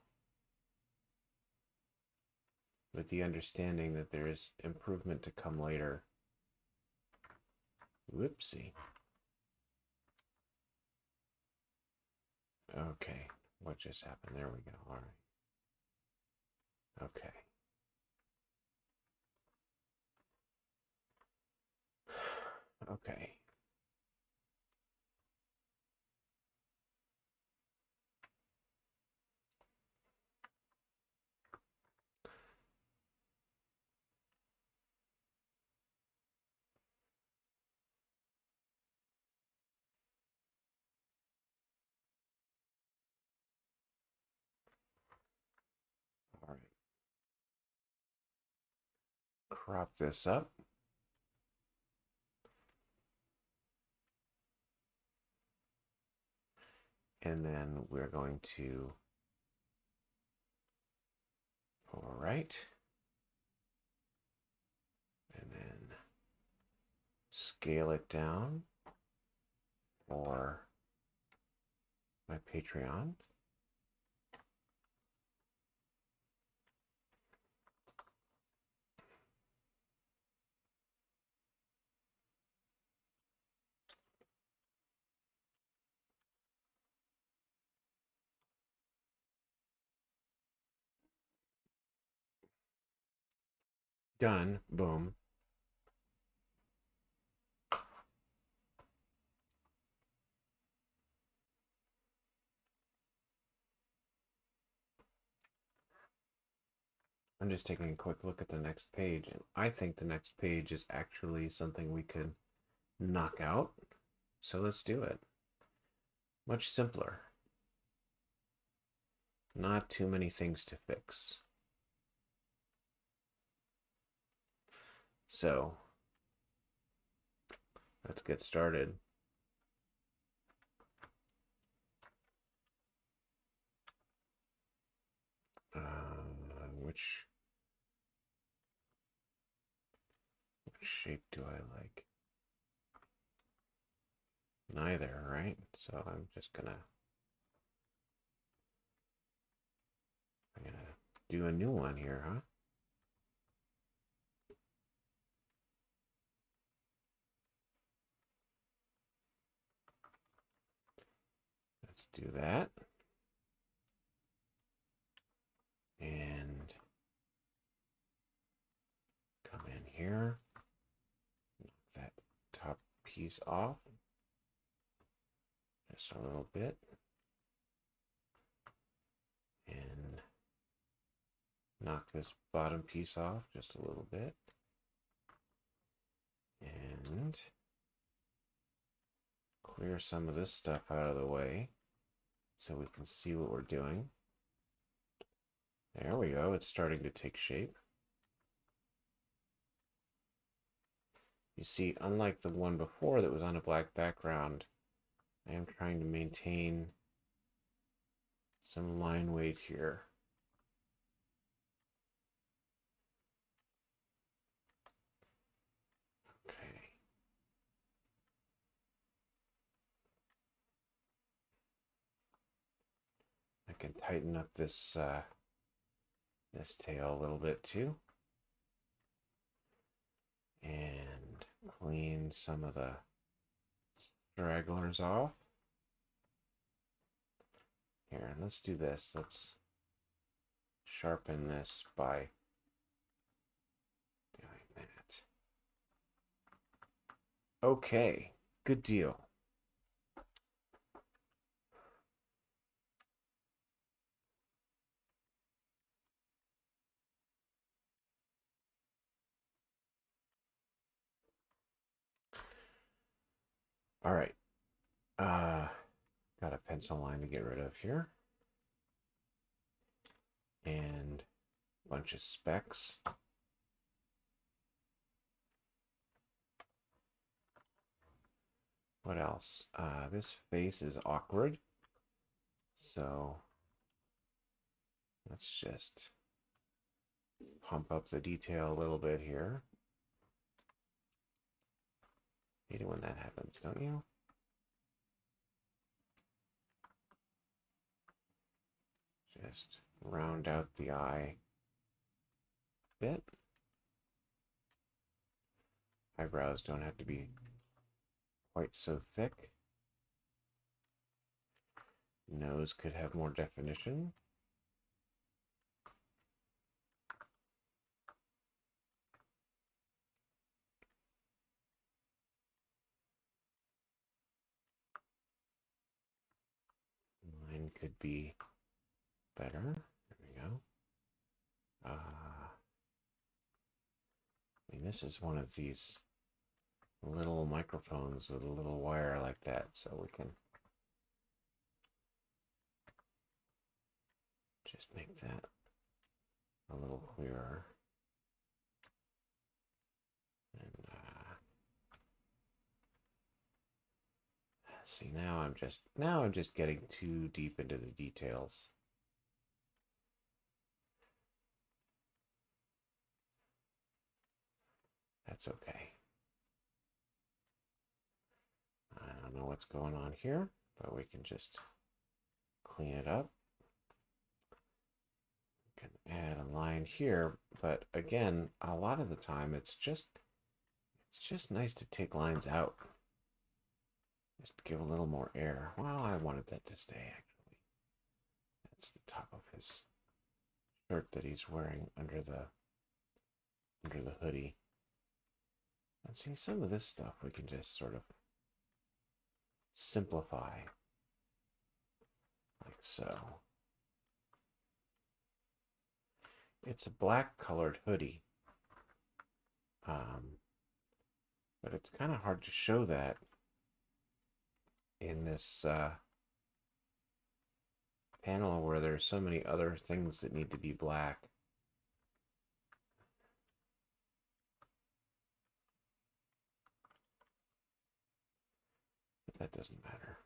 with the understanding that there is improvement to come later. Whoopsie. Okay, what just happened? There we go. All right. Okay. Okay. All right. Crop this up. And then we're going to pull right. And then scale it down for my Patreon. Done. Boom. I'm just taking a quick look at the next page, and I think the next page is actually something we could knock out. So let's do it. Much simpler. Not too many things to fix. So let's get started. Which shape do I like? Neither, right? So I'm gonna do a new one here, huh? Let's do that. And come in here, knock that top piece off just a little bit, and knock this bottom piece off just a little bit, and clear some of this stuff out of the way so we can see what we're doing. There we go. It's starting to take shape. You see, unlike the one before that was on a black background, I am trying to maintain some line weight here. Okay. I can tighten up this this tail a little bit too. And clean some of the stragglers off. Here, let's do this. Let's sharpen this by doing that. Okay, good deal. All right. Got a pencil line to get rid of here. And a bunch of specks. What else? This face is awkward. So let's just pump up the detail a little bit here. Hate it when that happens, don't you? Just round out the eye a bit. Eyebrows don't have to be quite so thick. Nose could have more definition. Line could be better. There we go. I mean, this is one of these little microphones with a little wire like that, so we can just make that a little clearer. And see, now I'm just getting too deep into the details. That's okay. I don't know what's going on here, but we can just clean it up. We can add a line here, but again, a lot of the time it's just nice to take lines out. Just give a little more air. Well, I wanted that to stay actually. That's the top of his shirt that he's wearing under the hoodie. And see, some of this stuff we can just sort of simplify like so. It's a black colored hoodie, but it's kind of hard to show that in this panel where there's so many other things that need to be black. But that doesn't matter.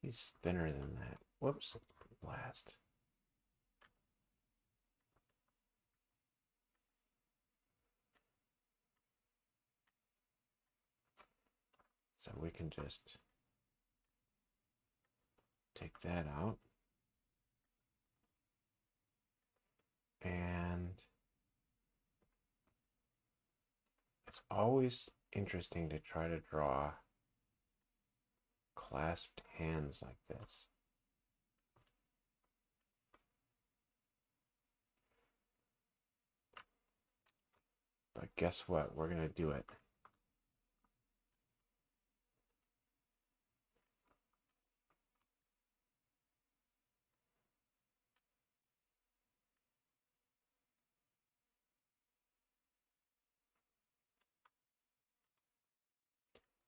He's thinner than that. Whoops, blast. So we can just take that out. And it's always interesting to try to draw clasped hands like this. But guess what? We're going to do it.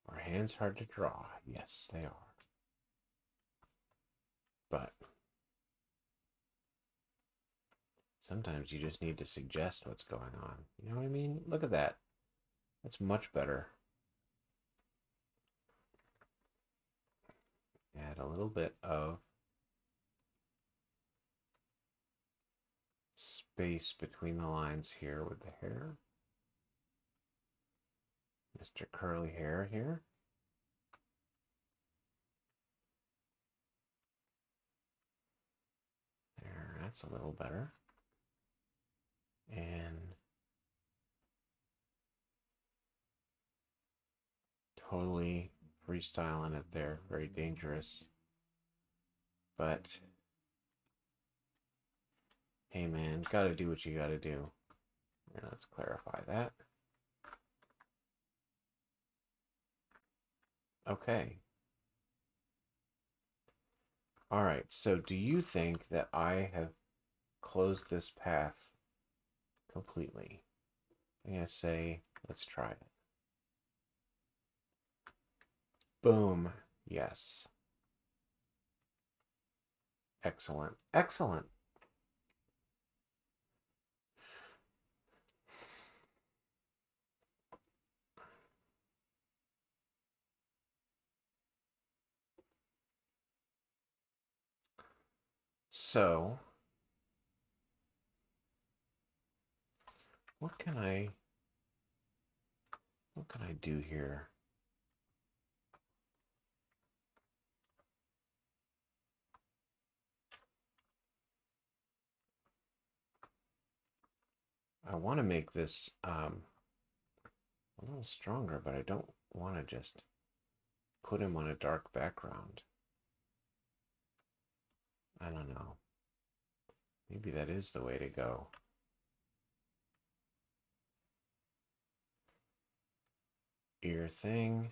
Are hands hard to draw? Yes, they are. But sometimes you just need to suggest what's going on. You know what I mean? Look at that. That's much better. Add a little bit of space between the lines here with the hair. Mr. Curly Hair here. There, that's a little better. And totally freestyling it there. Very dangerous. But hey man, gotta do what you gotta do. And let's clarify that. Okay. All right, so do you think that I have closed this path completely? I'm going to say, let's try it. Boom. Yes. Excellent. Excellent. So, what can I do here? I want to make this a little stronger, but I don't want to just put him on a dark background. I don't know. Maybe that is the way to go. Ear thing.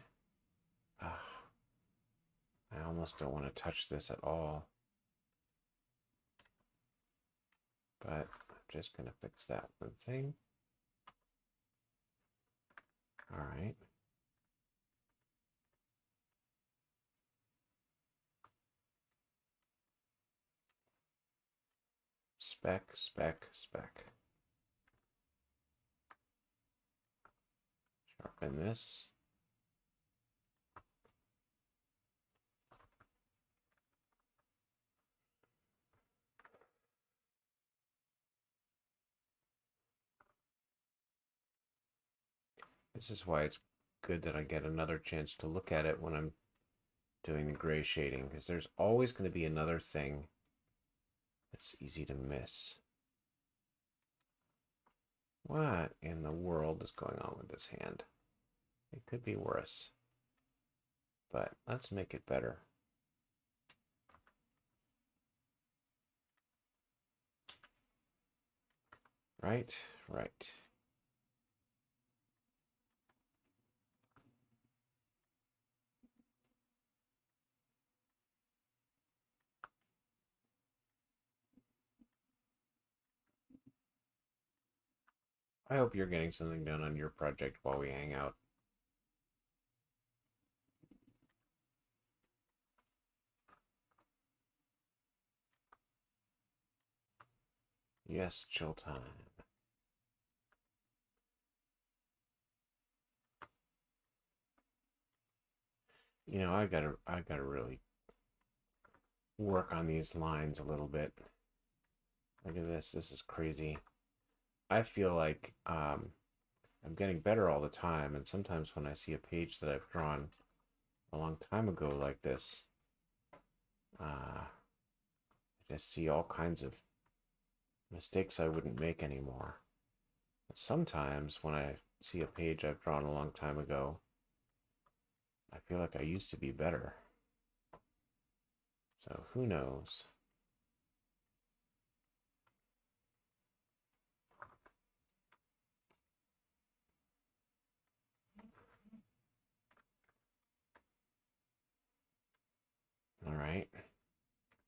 Ah, I almost don't want to touch this at all. But I'm just going to fix that one thing. All right. Spec, spec, spec. Sharpen this. This is why it's good that I get another chance to look at it when I'm doing the gray shading, because there's always going to be another thing that's easy to miss. What in the world is going on with this hand? It could be worse, but let's make it better. Right, right. I hope you're getting something done on your project while we hang out. Yes, chill time. You know, I gotta really work on these lines a little bit. Look at this. This is crazy. I feel like I'm getting better all the time, and sometimes when I see a page that I've drawn a long time ago like this, I just see all kinds of mistakes I wouldn't make anymore. But sometimes when I see a page I've drawn a long time ago, I feel like I used to be better. So who knows? All right.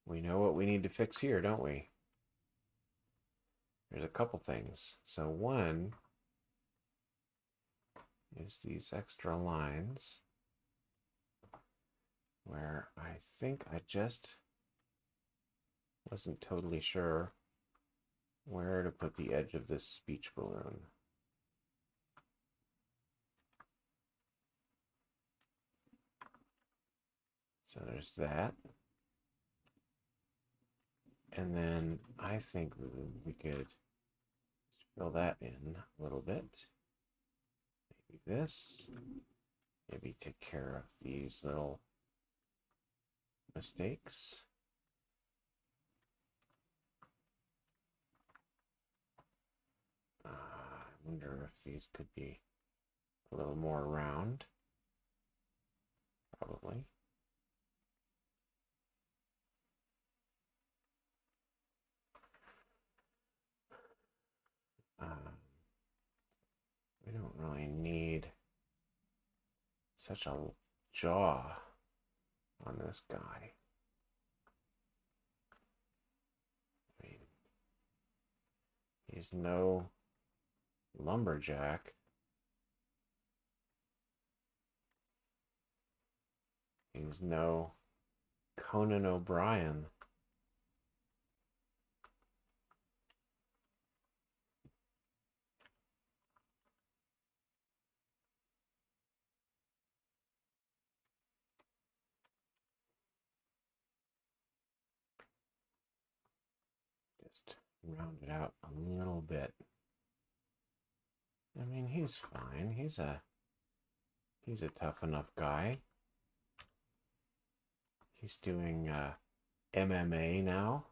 We know what we need to fix here, don't we? There's a couple things. So one is these extra lines where I think I just wasn't totally sure where to put the edge of this speech balloon. So there's that. And then I think we could fill that in a little bit. Maybe this. Maybe take care of these little mistakes. wonder if these could be a little more round. Probably. We don't really need such a jaw on this guy. I mean, he's no lumberjack. He's no Conan O'Brien. Just round it out a little bit. I mean, he's fine. He's a tough enough guy. He's doing MMA now.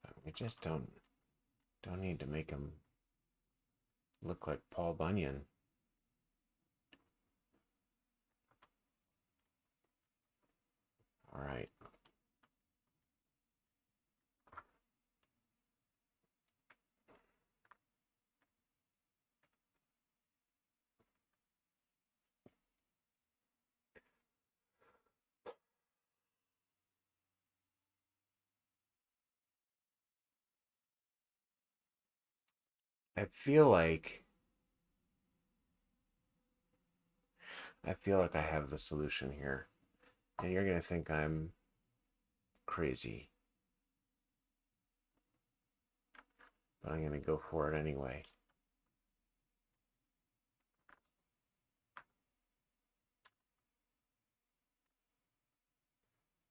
But we just don't need to make him look like Paul Bunyan. All right. I feel like I have the solution here. And you're going to think I'm crazy. But I'm going to go for it anyway.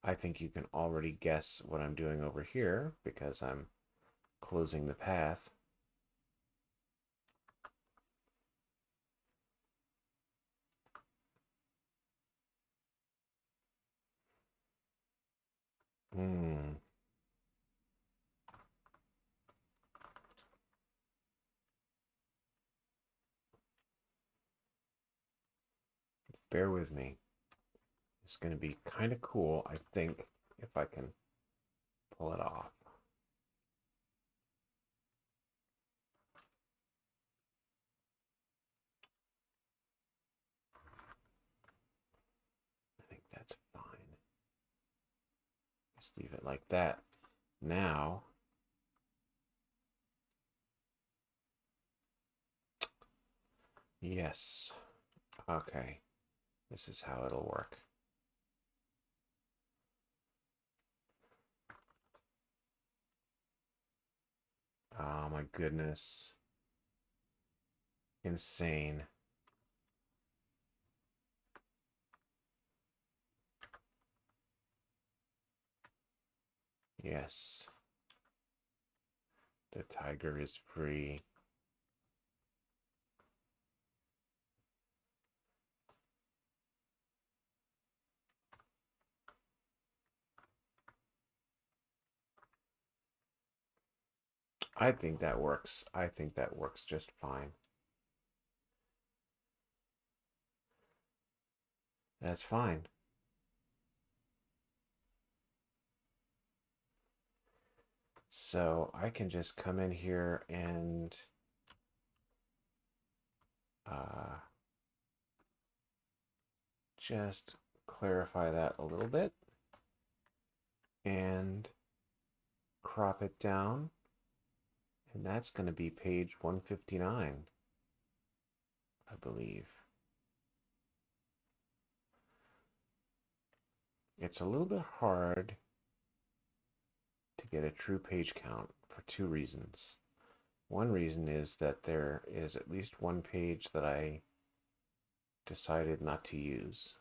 I think you can already guess what I'm doing over here because I'm closing the path. Bear with me. It's going to be kind of cool, I think, if I can pull it off. I think that's fine. Just leave it like that. Now, yes. Okay. This is how it'll work. Oh my goodness. Insane. Yes. The tiger is free. I think that works. I think that works just fine. That's fine. So I can just come in here and just clarify that a little bit and crop it down. And that's going to be page 159, I believe. It's a little bit hard to get a true page count for two reasons. One reason is that there is at least one page that I decided not to use.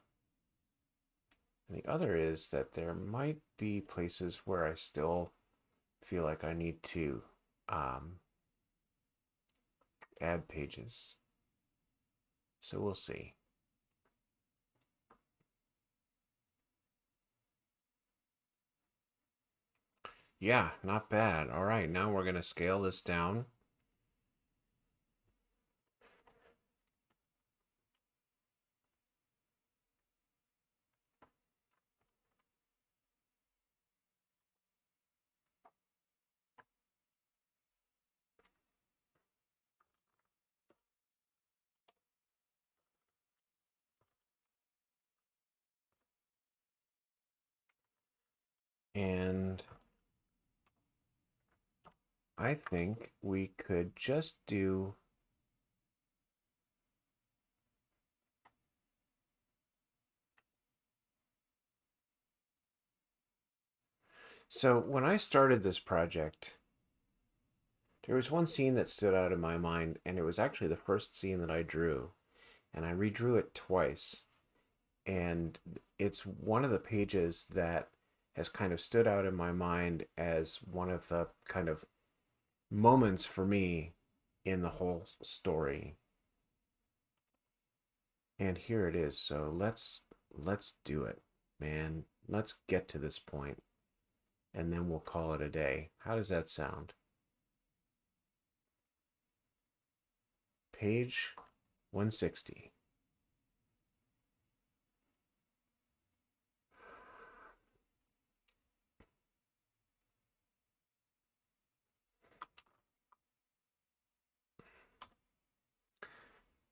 And the other is that there might be places where I still feel like I need to add pages. So we'll see. Yeah, not bad. All right, now we're going to scale this down. And I think we could just do. So when I started this project, there was one scene that stood out in my mind, and it was actually the first scene that I drew, and I redrew it twice. And it's one of the pages that has kind of stood out in my mind as one of the kind of moments for me in the whole story. And here it is. So let's do it, man. Let's get to this point and then we'll call it a day. How does that sound? Page 160.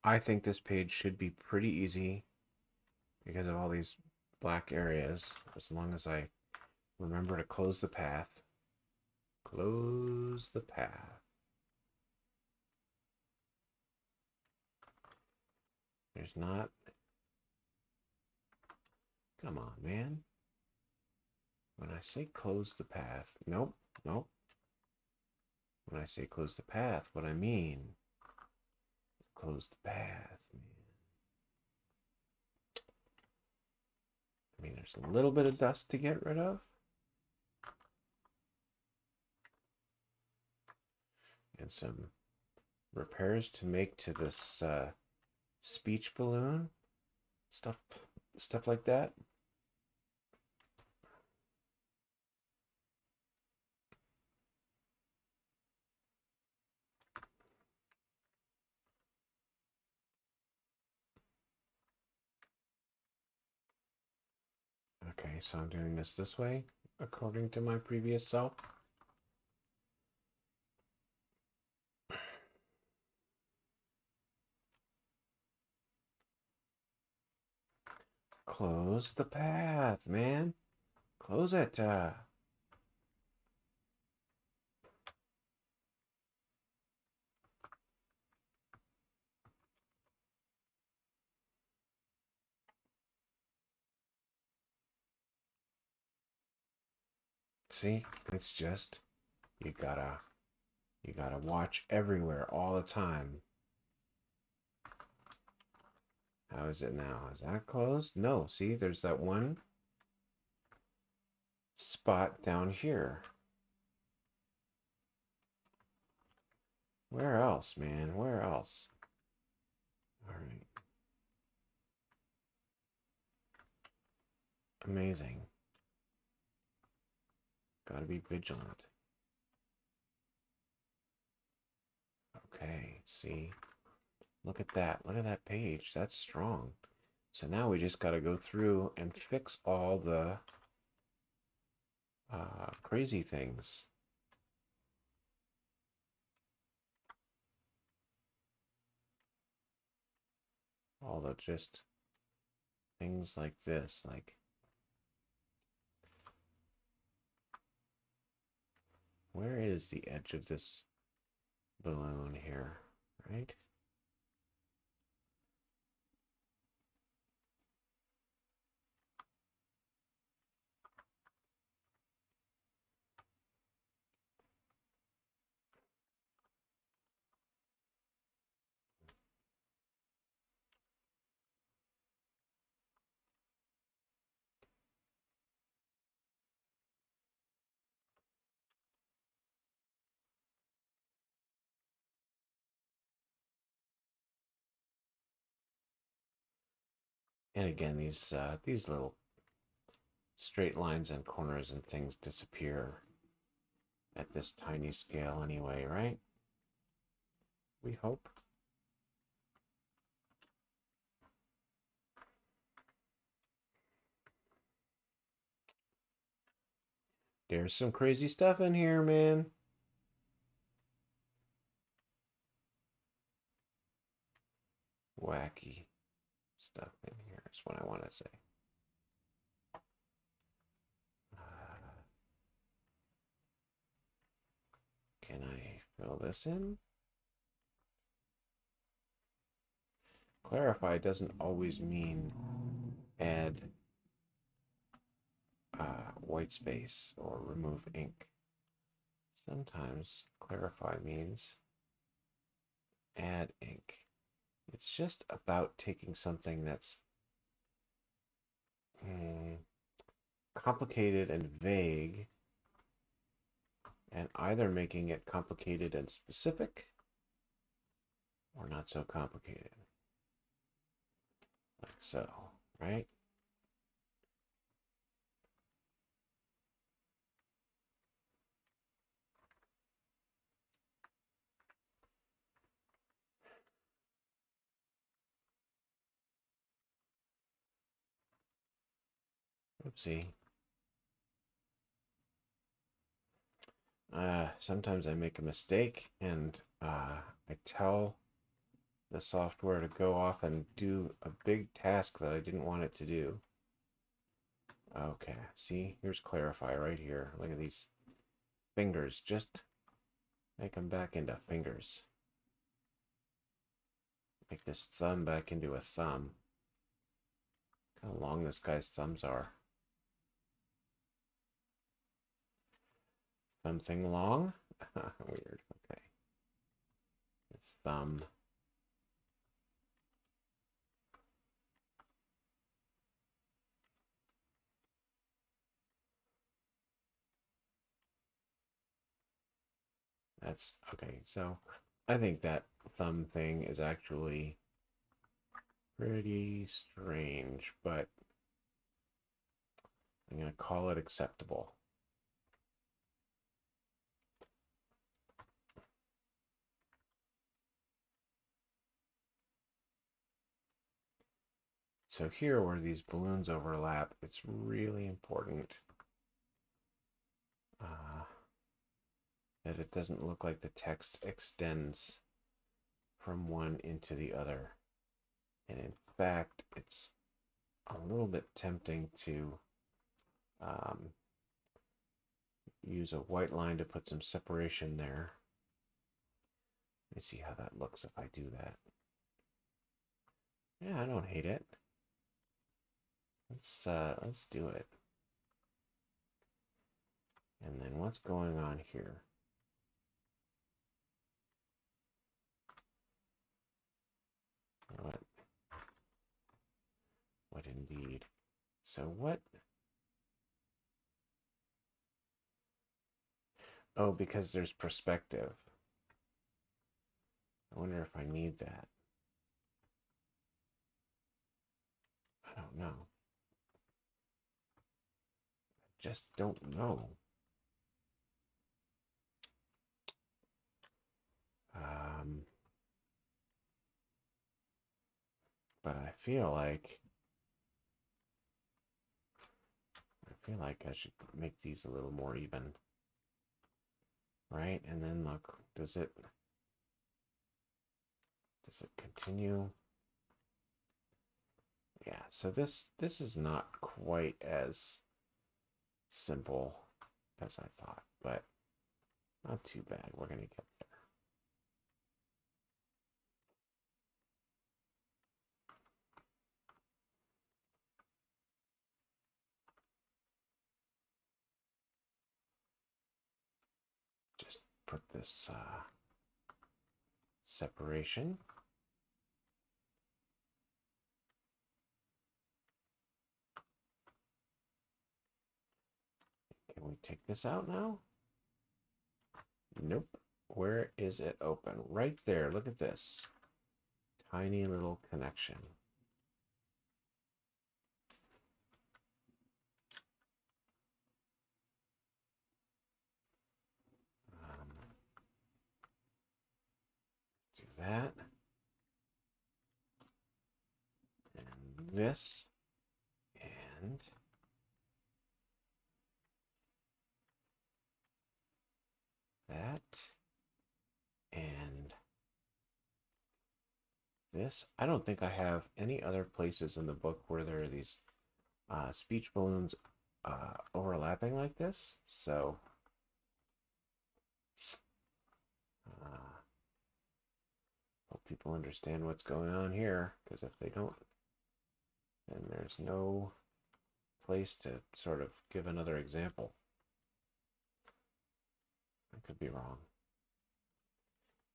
I think this page should be pretty easy because of all these black areas, as long as I remember to close the path. Close the path. There's not. Come on, man. When I say close the path, nope, nope. When I say close the path, what I mean, close the path, man. I mean, there's a little bit of dust to get rid of. And some repairs to make to this speech balloon. Stuff, stuff like that. Okay, so I'm doing this way, according to my previous self. Close the path, man. Close it. See, it's just you gotta watch everywhere all the time. How is it now? Is that closed? No. See, there's that one spot down here. Where else, man? Where else? All right. Amazing. Gotta be vigilant. Okay, see? Look at that. Look at that page. That's strong. So now we just gotta go through and fix all the crazy things. All the just things like this. Like, where is the edge of this balloon here? Right? And again, these little straight lines and corners and things disappear at this tiny scale anyway, right? We hope. There's some crazy stuff in here, man. Wacky stuff in here is what I want to say. Can I fill this in? Clarify doesn't always mean add white space or remove ink. Sometimes clarify means add ink. It's just about taking something that's complicated and vague and either making it complicated and specific or not so complicated. Like so, right? Oopsie. Sometimes I make a mistake and I tell the software to go off and do a big task that I didn't want it to do. Okay, see, here's clarify right here. Look at these fingers. Just make them back into fingers. Make this thumb back into a thumb. Look how long this guy's thumbs are. Something long? Weird. Okay. His thumb. That's okay. So I think that thumb thing is actually pretty strange, but I'm going to call it acceptable. So here where these balloons overlap, it's really important that it doesn't look like the text extends from one into the other. And in fact, it's a little bit tempting to use a white line to put some separation there. Let me see how that looks if I do that. Yeah, I don't hate it. Let's do it. And then what's going on here? What indeed? So what? Oh, because there's perspective. I wonder if I need that. I don't know. I just don't know. But I feel like I should make these a little more even. Right? And then look, does it continue? Yeah, so this is not quite as simple as I thought, but not too bad. We're going to get there. Just put this separation. Can we take this out now? Nope. Where is it open? Right there. Look at this. Tiny little connection. that. And this. And that. And this. I don't think I have any other places in the book where there are these speech balloons overlapping like this. So hope people understand what's going on here, because if they don't, then there's no place to sort of give another example. I could be wrong.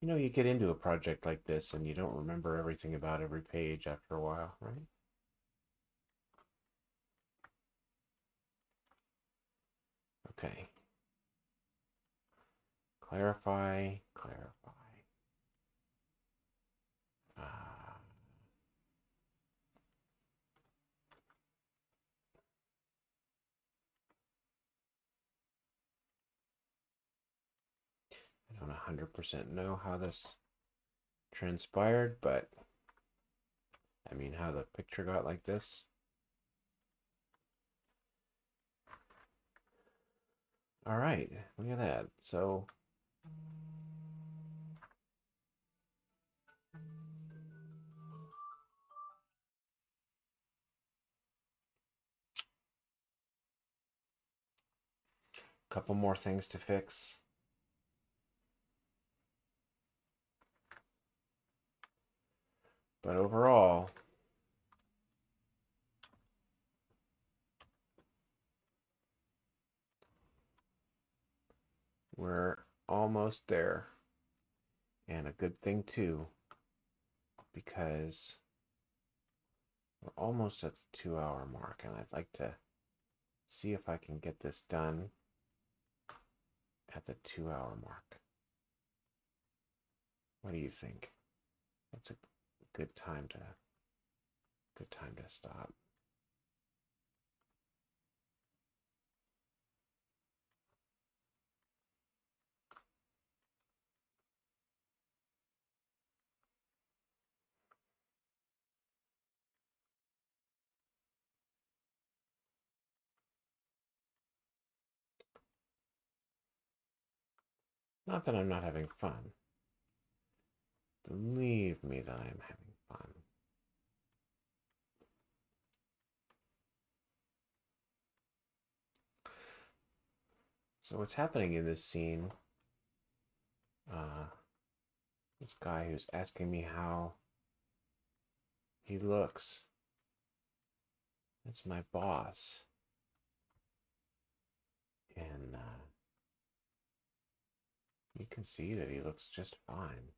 You know, you get into a project like this and you don't remember everything about every page after a while, right? Okay. Clarify, clarify. I don't 100% know how this transpired, but I mean, how the picture got like this. All right, look at that. So a couple more things to fix. But overall, we're almost there. And a good thing too, because we're almost at the 2-hour mark, and I'd like to see if I can get this done at the 2-hour mark. What do you think? That's a good time to stop. Not that I'm not having fun. Believe me that I'm having fun. So what's happening in this scene, this guy who's asking me how he looks, it's my boss. And you can see that he looks just fine.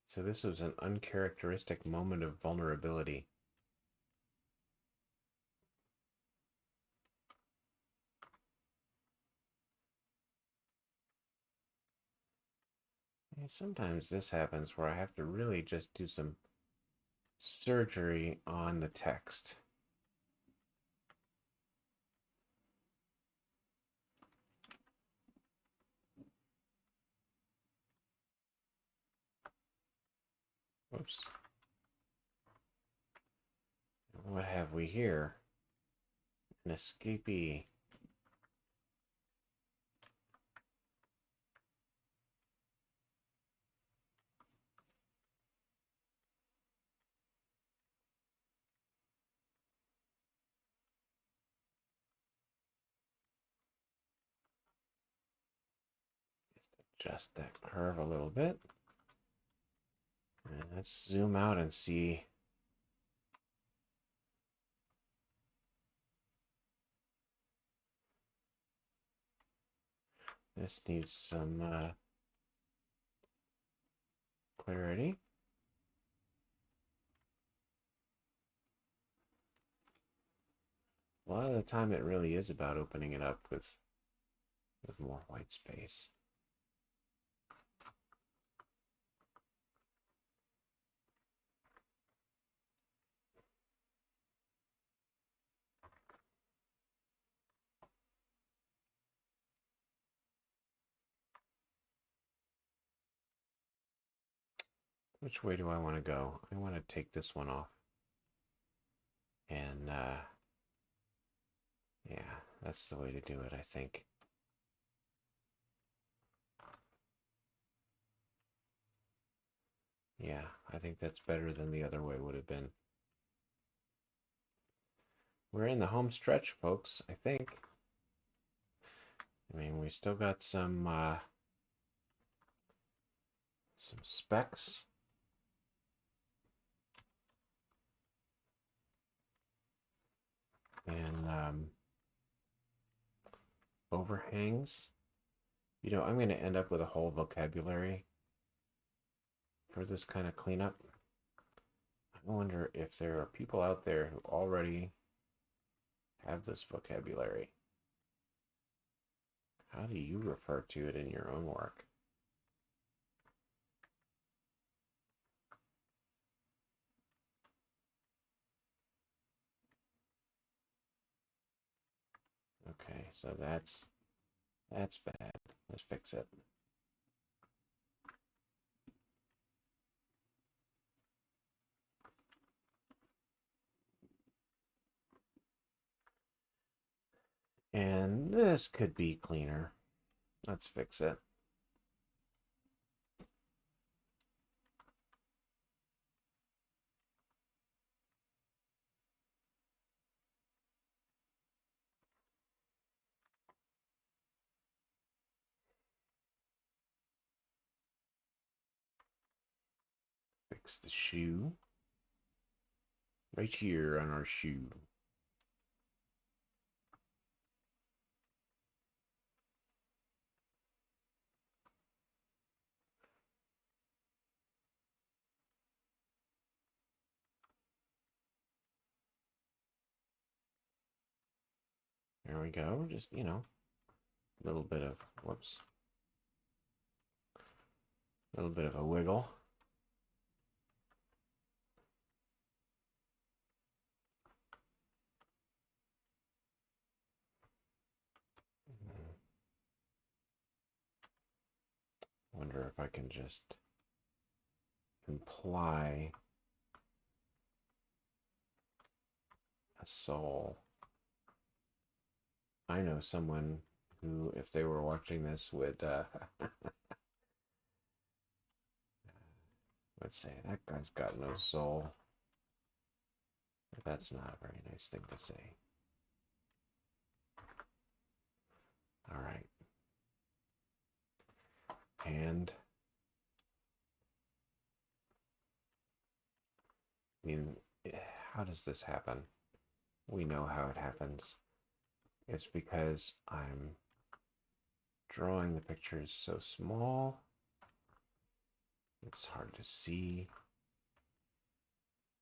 So this was an uncharacteristic moment of vulnerability. And sometimes this happens where I have to really just do some surgery on the text. Whoops. What have we here? An escapee. Adjust that curve a little bit. And let's zoom out and see. This needs some clarity. A lot of the time it really is about opening it up with more white space. Which way do I want to go? I want to take this one off. And, yeah, that's the way to do it, I think. Yeah, I think that's better than the other way would have been. We're in the home stretch, folks, I think. I mean, we still got some specs. And overhangs. You know, I'm going to end up with a whole vocabulary for this kind of cleanup. I wonder if there are people out there who already have this vocabulary. How do you refer to it in your own work? Okay, so that's bad. Let's fix it. And this could be cleaner. Let's fix it. Fix the shoe. Right here on our shoe. There we go. Just, you know, a little bit of, whoops, a little bit of a wiggle. Wonder if I can just imply a soul. I know someone who, if they were watching this, would, let's say, that guy's got no soul. But that's not a very nice thing to say. All right. And, I mean, how does this happen? We know how it happens. It's because I'm drawing the pictures so small. It's hard to see.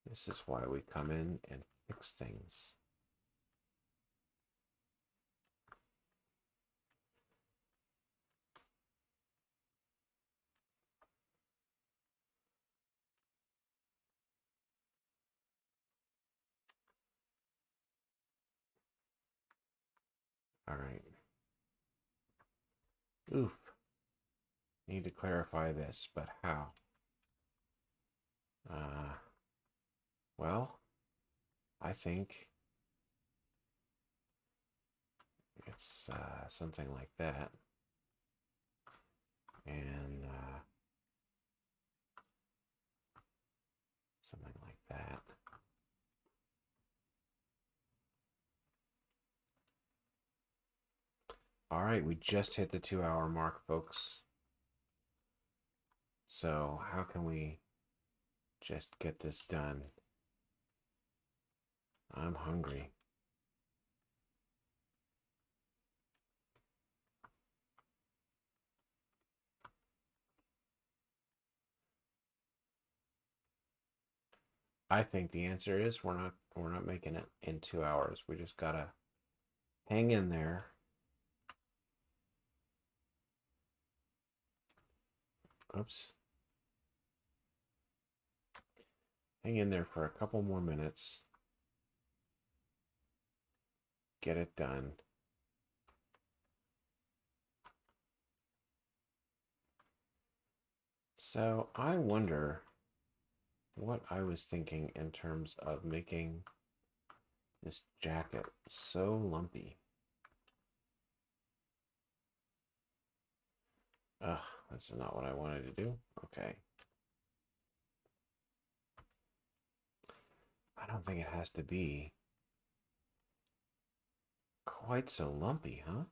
This is why we come in and fix things. All right. Oof. Need to clarify this, but how? Uh, well, I think it's something like that. And something like that. All right, we just hit the 2-hour mark, folks. So how can we just get this done? I'm hungry. I think the answer is we're not making it in 2 hours. We just gotta hang in there. Oops. Hang in there for a couple more minutes. Get it done. So I wonder what I was thinking in terms of making this jacket so lumpy. Ugh, that's not what I wanted to do. Okay. I don't think it has to be quite so lumpy, huh?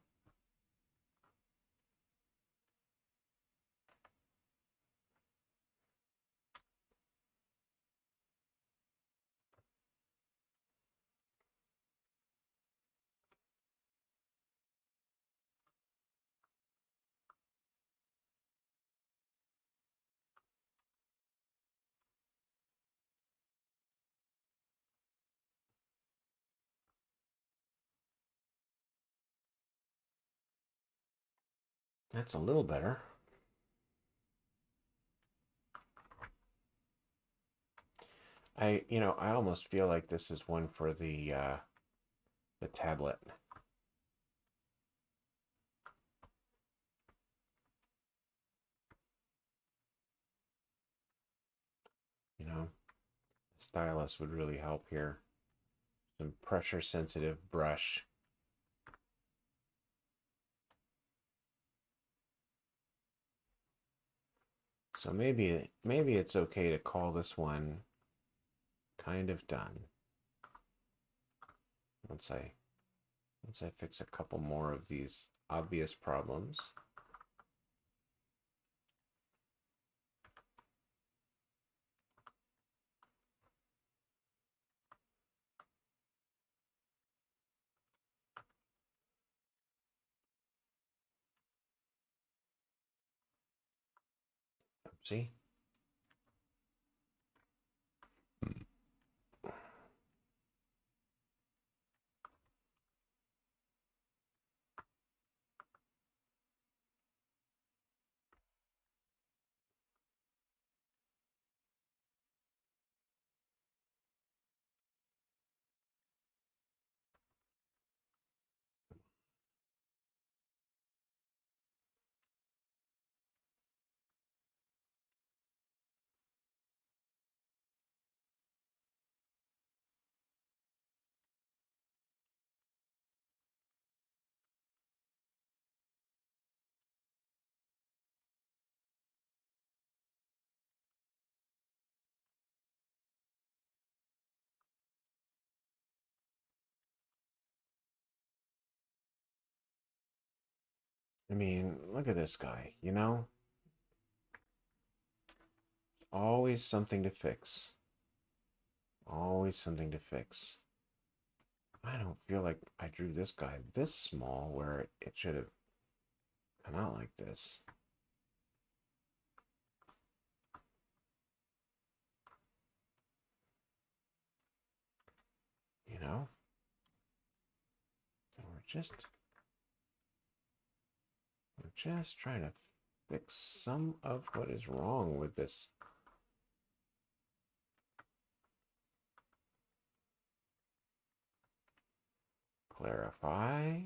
That's a little better. I almost feel like this is one for the tablet. You know, stylus would really help here. Some pressure sensitive brush. So maybe it's okay to call this one kind of done. Once I once I fix a couple more of these obvious problems. See? I mean, look at this guy, you know? Always something to fix. Always something to fix. I don't feel like I drew this guy this small where it should have come out like this. You know? So we're just trying to fix some of what is wrong with this. Clarify.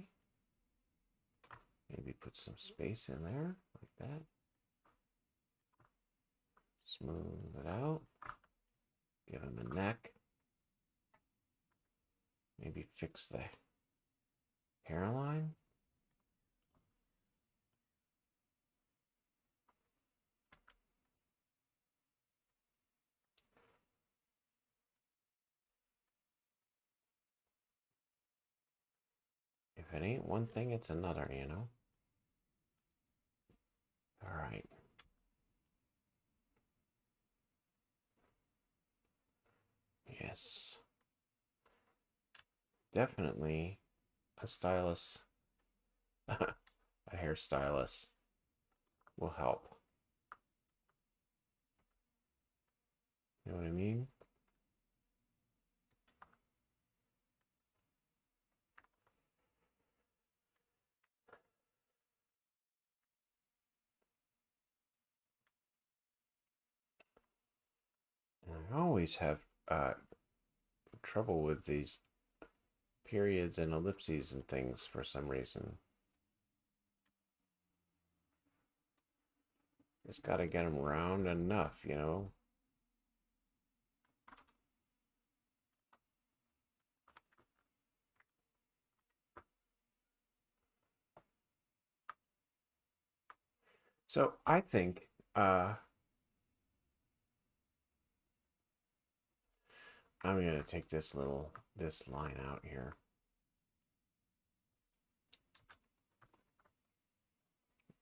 Maybe put some space in there like that. Smooth it out. Give him a neck. Maybe fix the hairline. If it ain't one thing, it's another, you know? All right. Yes. Definitely a stylus, a hairstylist will help. You know what I mean? I always have trouble with these periods and ellipses and things for some reason. Just got to get them round enough, you know? So I think I'm gonna take this line out here.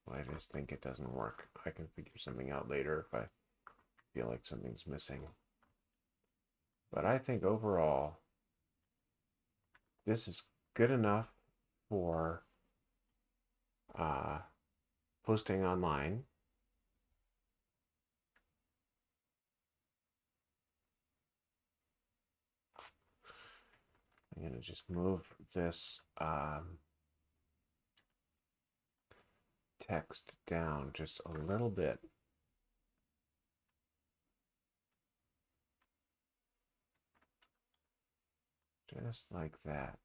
I just think it doesn't work. I can figure something out later if I feel like something's missing. But I think overall, this is good enough for uh, posting online. I'm going to just move this text down just a little bit. Just like that.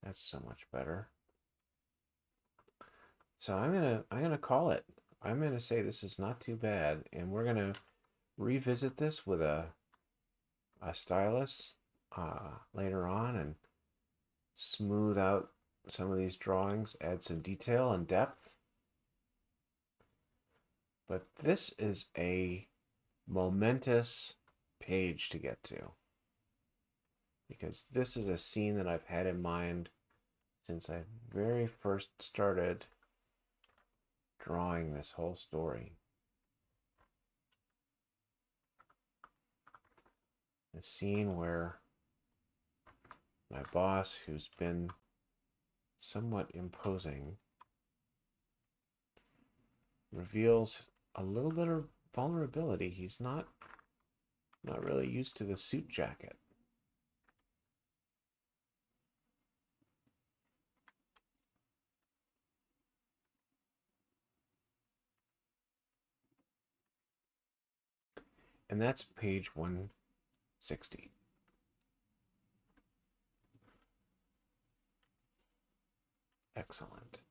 That's so much better. So I'm gonna call it. I'm gonna say this is not too bad, and we're gonna revisit this with a stylus later on and smooth out some of these drawings, add some detail and depth. But this is a momentous page to get to, because this is a scene that I've had in mind since I very first started drawing this whole story. The scene where my boss, who's been somewhat imposing, reveals a little bit of vulnerability. He's not really used to the suit jacket. And that's page 160. Excellent.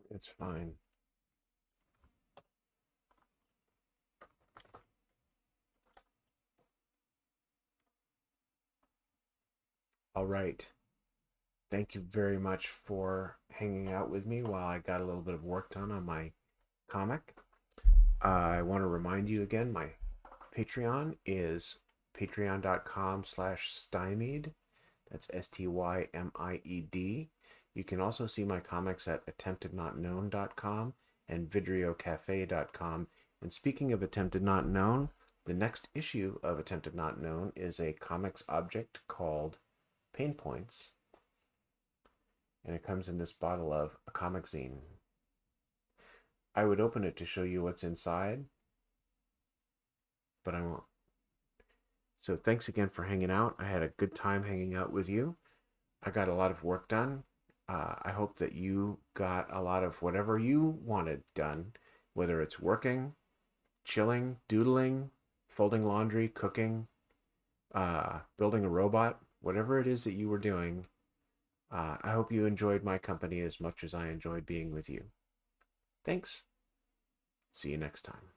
It's fine. All right. Thank you very much for hanging out with me while I got a little bit of work done on my comic. I want to remind you again, my Patreon is patreon.com/stymied. That's STYMIED. You can also see my comics at attemptednotknown.com and vidriocafe.com. And speaking of Attempted Not Known, the next issue of Attempted Not Known is a comics object called Pain Points. And it comes in this bottle of a comic zine. I would open it to show you what's inside, but I won't. So thanks again for hanging out. I had a good time hanging out with you. I got a lot of work done. I hope that you got a lot of whatever you wanted done, whether it's working, chilling, doodling, folding laundry, cooking, building a robot, whatever it is that you were doing. I hope you enjoyed my company as much as I enjoyed being with you. Thanks. See you next time.